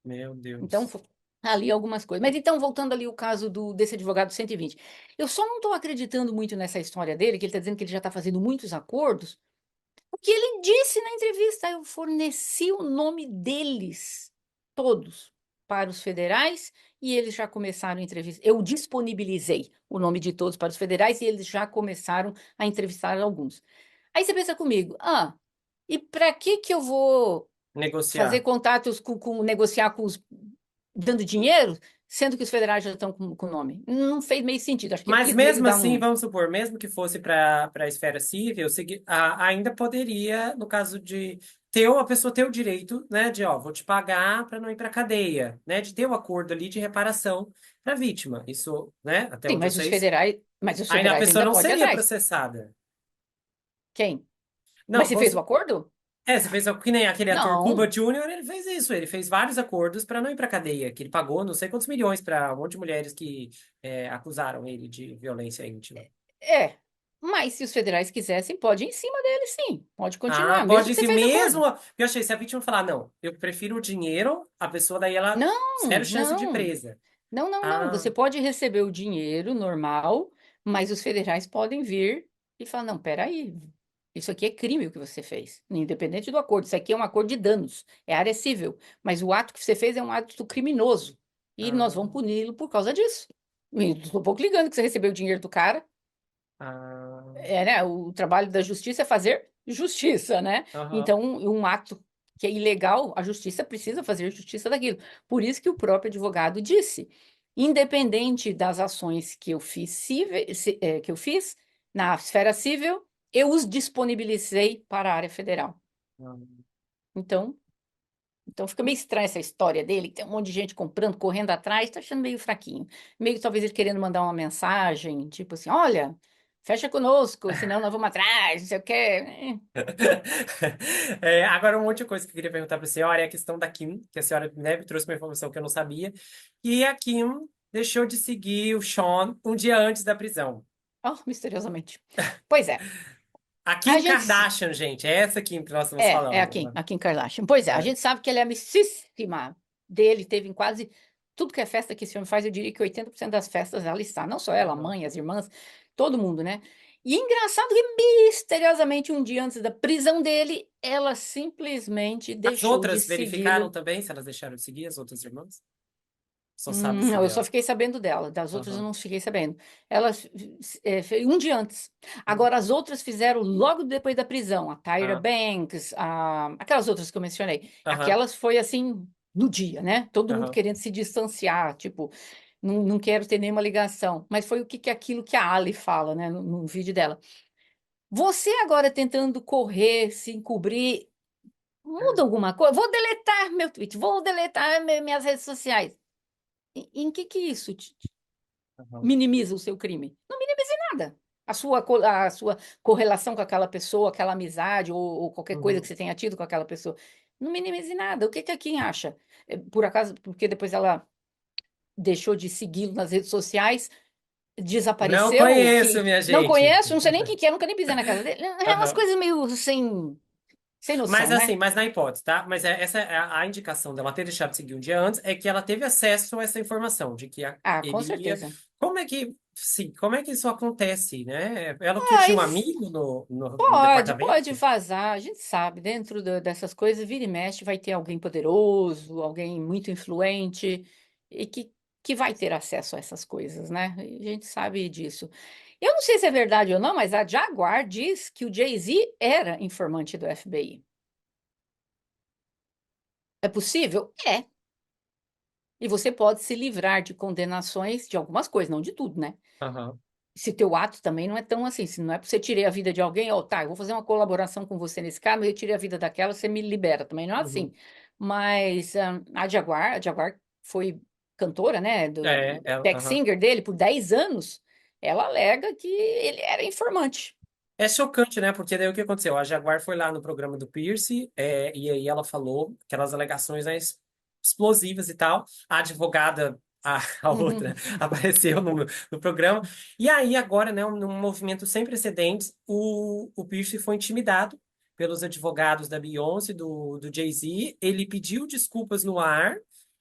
Meu Então, Deus. ali algumas coisas. Mas então, voltando ali o caso desse advogado 120, eu só não estou acreditando muito nessa história dele, que ele está dizendo que ele já está fazendo muitos acordos, porque ele disse na entrevista, eu forneci o nome deles, todos, para os federais, e eles já começaram a entrevistar. Eu disponibilizei o nome de todos para os federais, e eles já começaram a entrevistar alguns. Aí você pensa comigo, e para que eu vou fazer Negociar. contatos negociar com os, dando dinheiro, sendo que os federais já estão com o nome? Não fez meio sentido. Acho que ele Mas quis meio mesmo dar assim, um. vamos supor, mesmo que fosse para a esfera civil, ainda poderia, no caso de a pessoa ter o direito, né, de, ó, vou te pagar para não ir para cadeia, né, de ter o acordo ali de reparação para a vítima. Isso, né, até Sim, onde eu sei, mas os ainda a federais pessoa ainda não podem ir seria atrás. processada. Quem? Mas Não, você fez o acordo? você fez que nem aquele ator Cuba Não. Júnior, ele fez isso, ele fez vários acordos para não ir para cadeia, que ele pagou não sei quantos milhões para um monte de mulheres que acusaram ele de violência íntima. É. Mas se os federais quisessem, pode ir em cima dele, sim. Pode Ah, continuar, mesmo pode que você ser fez mesmo. acordo. Eu achei, se a vítima falar, não, eu prefiro o dinheiro, a pessoa daí ela Não, zero chance de ir não. presa. Não. Ah, Você pode receber o dinheiro normal, mas os federais podem vir e falar: não, peraí, isso aqui é crime o que você fez, independente do acordo. Isso aqui é um acordo de danos, é área civil, mas o ato que você fez é um ato criminoso e nós ah, vamos puni-lo por causa disso. Estou um pouco ligando que você recebeu o dinheiro do cara. ah, Né? O trabalho da justiça é fazer justiça, né? aham, Então, um ato que é ilegal, a justiça precisa fazer justiça daquilo. Por isso que o próprio advogado disse, independente das ações que eu fiz, que eu fiz na esfera civil, eu os disponibilizei para a área federal. ah. Então, fica meio estranha essa história dele, que tem um monte de gente comprando, correndo atrás, tá achando meio fraquinho. Meio talvez ele querendo mandar uma mensagem, tipo assim, olha, fecha conosco, senão nós vamos atrás, não sei o quê. Agora, um monte de coisa que eu queria perguntar para a senhora é a questão da Kim, que a senhora, né, me trouxe uma informação que eu não sabia, e a Kim deixou de seguir o Sean um dia antes da prisão. Oh, misteriosamente. Pois é, A a Kim gente. Kardashian, gente, é essa Kim que nós estamos É falando, aqui, né? aqui em Kardashian. Pois é, a É. gente sabe que ele é amicíssima dele, teve em quase tudo que é festa que esse homem faz, eu diria que 80% das festas ela está. Não só ela, a Aham. mãe, as irmãs, todo mundo, né? E é engraçado que misteriosamente, um dia antes da prisão dele, ela simplesmente As deixou de outras verificaram segui-lo. também se elas deixaram de seguir as outras irmãs? Só sabe-se Não, eu só dela. fiquei sabendo dela, das outras eu Aham. não fiquei sabendo. Ela fez um dia antes. Hum. Agora, as outras fizeram logo depois da prisão. A Tyra Ah, Banks, aquelas outras que eu mencionei. aham, Aquelas foi assim, no dia, né? Todo mundo aham. querendo se distanciar, tipo, não quero ter nenhuma ligação. Mas foi aquilo que a Ali fala, né, no vídeo dela. Você agora tentando correr, se encobrir, muda alguma coisa? Vou deletar meu tweet, vou deletar minhas redes sociais. Em que isso Aham. minimiza o seu crime? Não minimiza em nada. A sua correlação com aquela pessoa, aquela amizade ou qualquer coisa que Uhum. você tenha tido com aquela pessoa. Não minimize nada. O que a Kim acha? Por acaso, porque depois ela deixou de segui-lo nas redes sociais, Não desapareceu, conheço, que minha não gente. conheço, não sei nem quem que é, nunca nem pisei na casa dele. É umas Aham. coisas meio sem Mas noção, assim, né? mas na hipótese, tá? Mas essa é a indicação dela ter deixado de seguir um dia antes é que ela teve acesso a essa informação de que Ah, com ele ia. certeza. Como é que, sim, como é que isso acontece, né? Ela o que tinha um Mas amigo no pode departamento? vazar. A gente sabe, dentro dessas coisas, vira e mexe, vai ter alguém poderoso, alguém muito influente e que vai ter acesso a essas coisas, né? E a gente sabe disso. Eu não sei se é verdade ou não, mas a Jaguar diz que o Jay-Z era informante do FBI. É possível? É. E você pode se livrar de condenações de algumas coisas, não de tudo, né? Aham. Se teu ato também não é tão assim, se não é porque você tirei a vida de alguém, ó, tá, eu vou fazer uma colaboração com você nesse caso, mas eu tirei a vida daquela, você me libera, também não é assim. Uhum. Mas a Jaguar foi cantora, né, É, do ela, back aham. singer dele por 10 anos, ela alega que ele era informante. É chocante, né? Porque daí o que aconteceu? A Jaguar foi lá no programa do Pierce, e aí ela falou aquelas alegações, né, explosivas e tal. A advogada, a outra, apareceu no programa. E aí, agora, né, num movimento sem precedentes, o Pierce foi intimidado pelos advogados da Beyoncé, do Jay-Z. Ele pediu desculpas no ar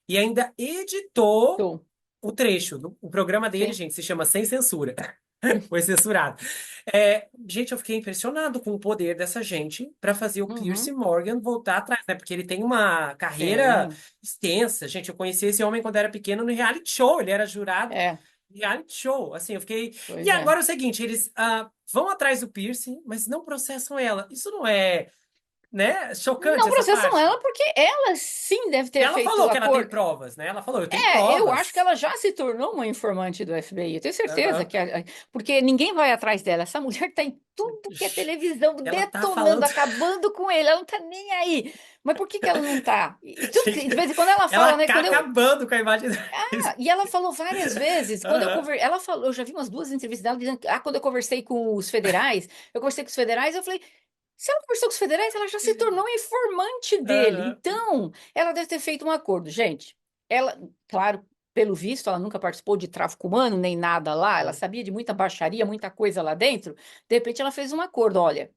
e ainda editou Tô, o trecho. O programa dele, sim. gente, se chama Sem Censura. Foi censurado. Gente, eu fiquei impressionado com o poder dessa gente para fazer o Pierce Uhum, Morgan voltar atrás, né? Porque ele tem uma carreira tem. extensa. Gente, eu conheci esse homem quando era pequeno no reality show. Ele era jurado É, de reality show. Assim, eu fiquei. E pois é. agora é o seguinte: eles vão atrás do Pierce, mas não processam ela. Isso não é, né? Chocante Não essa processam parte. ela porque ela sim deve ter Ela feito o falou que ela tem acordo. provas, né? Ela falou, eu tenho Eu acho que provas. ela já se tornou uma informante do FBI. Eu tenho certeza Aham. que porque ninguém vai atrás dela. Essa mulher está em tudo que é televisão, Ela tá detonando, falando. acabando com ele. Ela não tá nem aí. Mas por que que ela não tá? E tudo que de vez em quando ela Ela fala, né? tá acabando com a imagem E ela falou várias vezes, Aham. ela falou, eu já vi umas duas entrevistas dela dizendo que, quando eu conversei com os federais, eu falei, se ela conversou com os federais, ela já se tornou informante dele. Aham. Então, ela deve ter feito um acordo. Gente, ela, claro, pelo visto, ela nunca participou de tráfico humano, nem nada lá. Ela sabia de muita baixaria, muita coisa lá dentro. De repente, ela fez um acordo. Olha,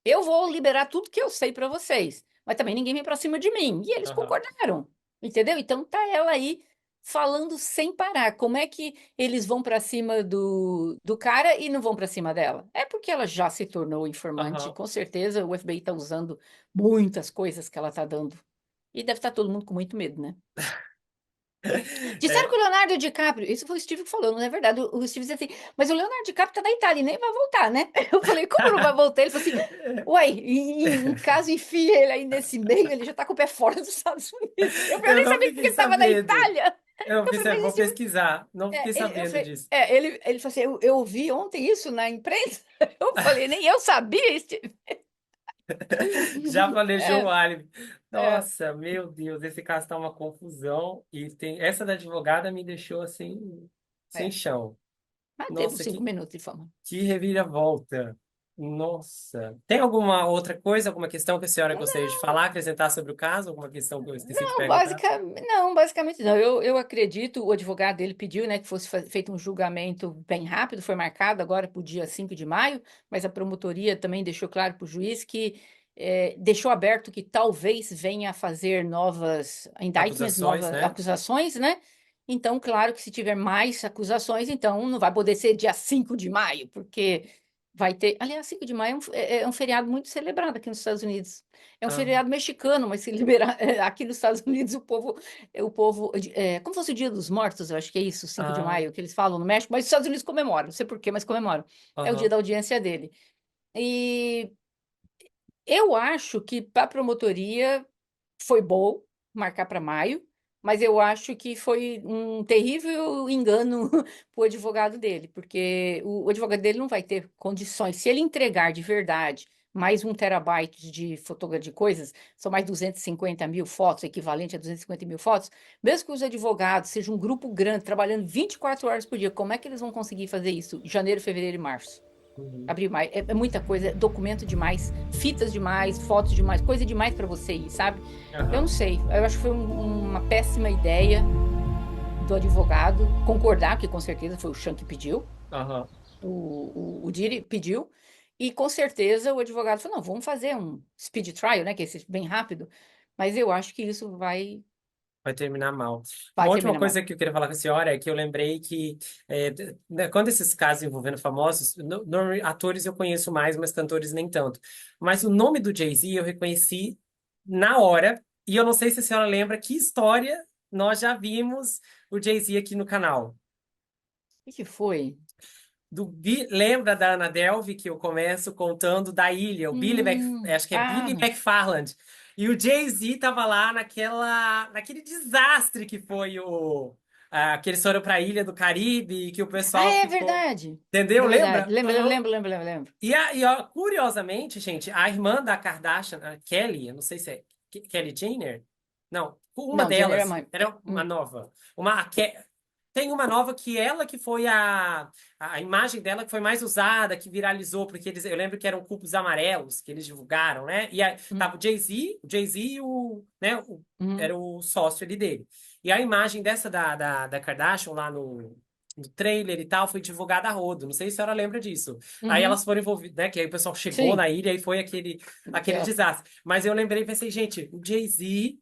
eu vou liberar tudo que eu sei para vocês, mas também ninguém vem para cima de mim. E eles Aham. concordaram, entendeu? Então, tá ela aí falando sem parar. Como é que eles vão para cima do cara e não vão para cima dela? É porque ela já se tornou informante. Aham. Com certeza o FBI está usando muitas coisas que ela está dando. E deve estar todo mundo com muito medo, né? Disseram É, que o Leonardo DiCaprio, isso foi o Steve que falou, não é verdade? O Steve disse assim, mas o Leonardo DiCaprio tá na Itália e nem vai voltar, né? Eu falei, como não vai voltar? Ele falou assim, uai, em caso enfia ele aí nesse meio, ele já tá com o pé fora dos Estados Unidos. Eu eu nem não sabia que fiquei ele tava na sabendo. Itália. Eu Eu falei, pensei, mas vou Steve, pesquisar. Não fiquei eu sabendo falei, disso. ele falou assim, eu ouvi ontem isso na imprensa. Eu falei, nem eu sabia, Steve. Já planejou o É, álibi. é, Nossa, meu Deus, esse caso tá uma confusão. E tem essa da advogada me deixou assim, sem é. chão. Mas temos Nossa, 5 minutos de fama. que reviravolta. Nossa. Tem alguma outra coisa, alguma questão que a senhora gostaria de falar, acrescentar sobre o caso? Alguma questão que eu esqueci de perguntar? Basicamente não. Eu acredito, o advogado dele pediu, né, que fosse feito um julgamento bem rápido, foi marcado agora para o dia 5 de maio, mas a promotoria também deixou claro para o juiz que deixou aberto que talvez venha a fazer novas indictments, Acusações, novas né? acusações, né? Então, claro que se tiver mais acusações, então não vai poder ser dia 5 de maio, porque vai ter. Aliás, 5 de maio é um feriado muito celebrado aqui nos Estados Unidos. É um Ah, feriado mexicano, mas se liberar aqui nos Estados Unidos, como se fosse o Dia dos Mortos, eu acho que é isso, 5 de ah, maio, que eles falam no México, mas os Estados Unidos comemoram, não sei por quê, mas comemoram. É o dia aham. da audiência dele. E eu acho que para a promotoria foi bom marcar para maio, mas eu acho que foi um terrível engano para o advogado dele, porque o advogado dele não vai ter condições. Se ele entregar de verdade mais 1 terabyte de fotografia de coisas, são mais 250 mil fotos, equivalente a 250 mil fotos, mesmo que os advogados sejam um grupo grande, trabalhando 24 horas por dia, como é que eles vão conseguir fazer isso? Em janeiro, fevereiro e março. Uhum. Abrir mais, é muita coisa, é documento demais, fitas demais, fotos demais, coisa demais para você ir, sabe? Eu não Aham. sei, eu acho que foi uma péssima ideia do advogado concordar, que com certeza foi o Sean que pediu, Aham. o Diri pediu, e com certeza o advogado falou: não, vamos fazer um speed trial, né? Que é esse bem rápido, mas eu acho que isso Vai terminar mal. vai Uma última terminar mal. coisa que eu queria falar com a senhora é que eu lembrei que né, quando esses casos envolvendo famosos, atores eu conheço mais, mas cantores nem tanto. Mas o nome do Jay-Z eu reconheci na hora, e eu não sei se a senhora lembra que história nós já vimos o Jay-Z aqui no canal. O que foi? Lembra da Ana Delvey que eu começo contando da ilha, acho que é Billy Ah, McFarland. E o Jay-Z tava lá naquele desastre que foi que eles foram para a Ilha do Caribe e que o pessoal é ficou. verdade. Entendeu? Verdade. Lembra? Lembro, Aham. lembro, lembro, lembro, lembro. Ó, curiosamente, gente, a irmã da Kardashian, a Kelly, eu não sei se é Kelly Jenner? Não, uma Não, Jenner é delas, mãe. era uma nova. Tem uma nova que ela que foi a imagem dela que foi mais usada, que viralizou, porque eu lembro que eram cubos amarelos que eles divulgaram, né? E aí, Hum, tava o Jay-Z e né, hum, era o sócio ali dele. E a imagem dessa da Kardashian lá no trailer e tal foi divulgada a rodo. Não sei se a senhora lembra disso. Aí uhum. elas foram envolvidas, né? Que aí o pessoal chegou Sim. na ilha e foi aquele É. desastre. Mas eu lembrei e pensei, gente, o Jay-Z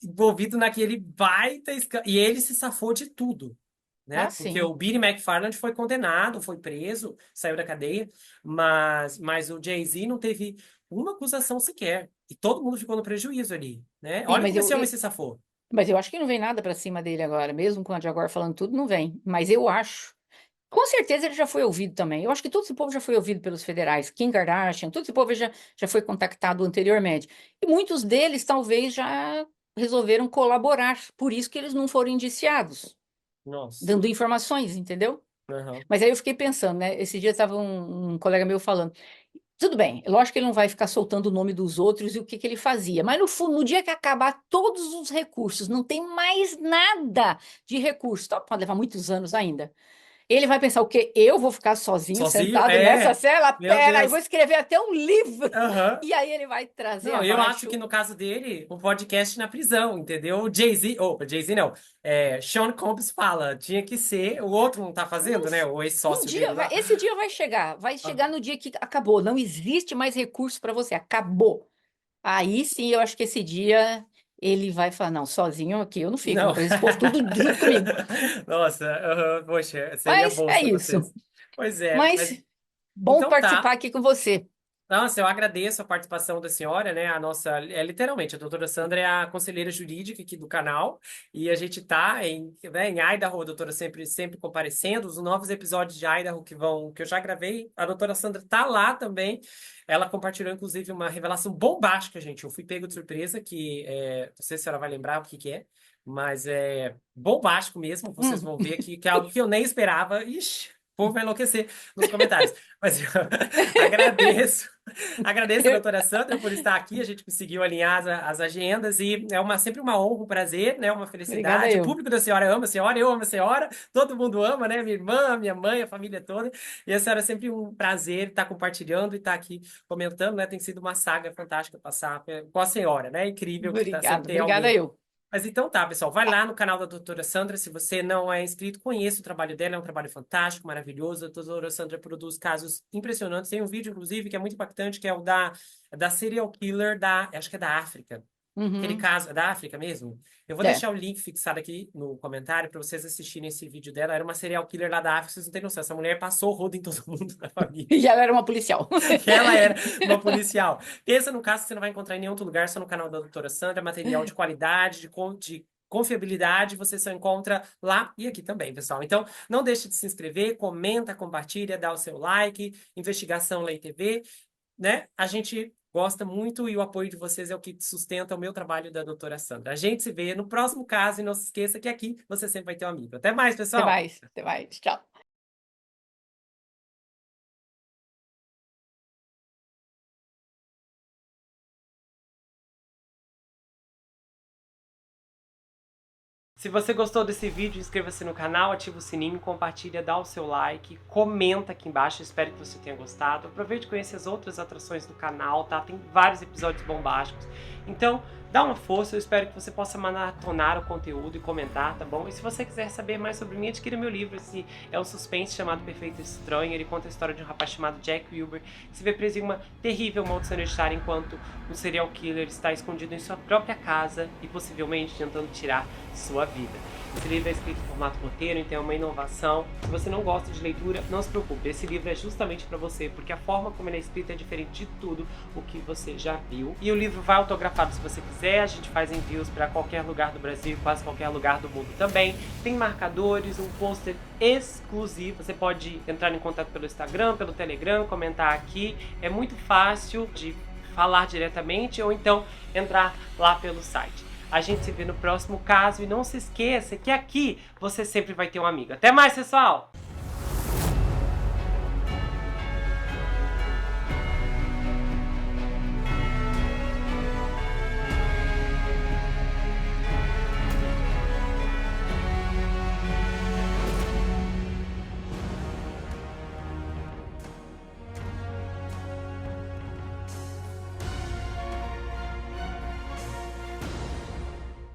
envolvido naquele baita e ele se safou de tudo, né? Ah, Porque sim. o Billy McFarland foi condenado, foi preso, saiu da cadeia, mas o Jay-Z não teve uma acusação sequer. E todo mundo ficou no prejuízo ali, né? Sim, Olha mas como eu, esse homem se safou. mas eu acho que não vem nada pra cima dele agora, mesmo com a Jaguar falando tudo, não vem. Mas eu acho. Com certeza ele já foi ouvido também. Eu acho que todo esse povo já foi ouvido pelos federais. Kim Kardashian, todo esse povo já foi contactado anteriormente. E muitos deles talvez já resolveram colaborar. Por isso que eles não foram indiciados, Nossa. dando informações, entendeu? Aham. Mas aí eu fiquei pensando, né? Esse dia estava um colega meu falando. Tudo bem, lógico que ele não vai ficar soltando o nome dos outros e o que que ele fazia, mas no dia que acabar todos os recursos, não tem mais nada de recurso, tá, pode levar muitos anos ainda. Ele vai pensar o quê? Eu vou ficar sozinho, Sozinho? sentado nessa É. cela? Meu Pera, aí vou Deus. escrever até um livro. Aham. E aí ele vai trazer Não, eu acho que abaixo. no caso dele, o podcast na prisão, entendeu? O Jay-Z, Jay-Z não, Sean Combs fala, tinha que ser, o outro não tá Não, fazendo, né? O um ex-sócio dele dia, lá. esse dia vai chegar no dia que acabou, não existe mais recurso para você, acabou. Aí sim, eu acho que esse dia ele vai falar, não, sozinho aqui eu não fico, vou Não. trazer esse povo tudo junto comigo. Nossa, aham, poxa, seria Mas bom é se isso. acontecesse. Pois é, mas Mas bom então participar tá. aqui com você. Nossa, eu agradeço a participação da senhora, né? A nossa, literalmente, a doutora Sandra é a conselheira jurídica aqui do canal e a gente tá em Idaho, a doutora sempre comparecendo. Os novos episódios de Idaho que eu já gravei, a doutora Sandra tá lá também. Ela compartilhou, inclusive, uma revelação bombástica, gente. Eu fui pego de surpresa, não sei se a senhora vai lembrar o que que é, mas é bombástico mesmo. Vocês Hum. vão ver que é algo que eu nem esperava. Ixi, o povo vai enlouquecer nos comentários. Mas eu agradeço. Agradeço a Eu- doutora Sandra por estar aqui, a gente conseguiu alinhar as agendas e é sempre uma honra, um prazer, né? Uma Obrigada felicidade. O eu. público da senhora ama a senhora, eu amo a senhora, todo mundo ama, né? Minha irmã, minha mãe, a família toda. E a senhora é sempre um prazer estar compartilhando e estar aqui comentando, né? Tem sido uma saga fantástica passar com a senhora, né? Incrível que tá, sempre Obrigada, tem obrigada alguém. eu. Mas então tá, pessoal, vai lá no canal da doutora Sandra, se você não é inscrito, conheça o trabalho dela, é um trabalho fantástico, maravilhoso. A doutora Sandra produz casos impressionantes. Tem um vídeo, inclusive, que é muito impactante, que é o da serial killer acho que é da África. Aquele Uhum. caso, é da África mesmo? Eu vou É. deixar o link fixado aqui no comentário para vocês assistirem esse vídeo dela. Era uma serial killer lá da África, vocês não têm noção. Essa mulher passou o rodo em todo mundo na família. E ela era uma policial. Que ela era uma policial. Pensa no caso que você não vai encontrar em nenhum outro lugar, só no canal da doutora Sandra, material de qualidade, de confiabilidade, você só encontra lá e aqui também, pessoal. Então, não deixe de se inscrever, comenta, compartilha, dá o seu like, Investigação Lei TV, né? A gente gosta muito e o apoio de vocês é o que sustenta o meu trabalho da doutora Sandra. A gente se vê no próximo caso e não se esqueça que aqui você sempre vai ter um amigo. Até mais, Até pessoal! mais, até mais. Tchau. Se você gostou desse vídeo, inscreva-se no canal, ativa o sininho, compartilha, dá o seu like, comenta aqui embaixo, espero que você tenha gostado. Aproveite e conheça as outras atrações do canal, tá? Tem vários episódios bombásticos. Então, dá uma força, eu espero que você possa maratonar o conteúdo e comentar, tá bom? E se você quiser saber mais sobre mim, adquira meu livro. Esse é um suspense chamado Perfeito Estranho. Ele conta a história de um rapaz chamado Jack Wilber, que se vê preso em uma terrível maldição hereditária enquanto um serial killer está escondido em sua própria casa e possivelmente tentando tirar sua vida. Esse livro é escrito em formato roteiro, então é uma inovação. Se você não gosta de leitura, não se preocupe. Esse livro é justamente para você, porque a forma como ele é escrito é diferente de tudo o que você já viu. E o livro vai autografado se você quiser. quiser. A gente faz envios para qualquer lugar do Brasil, quase qualquer lugar do mundo também. Tem marcadores, um pôster exclusivo. Você pode entrar em contato pelo Instagram, pelo Telegram, comentar aqui. É muito fácil de falar diretamente ou então entrar lá pelo site. A gente se vê no próximo caso e não se esqueça que aqui você sempre vai ter um amigo. Até mais, pessoal!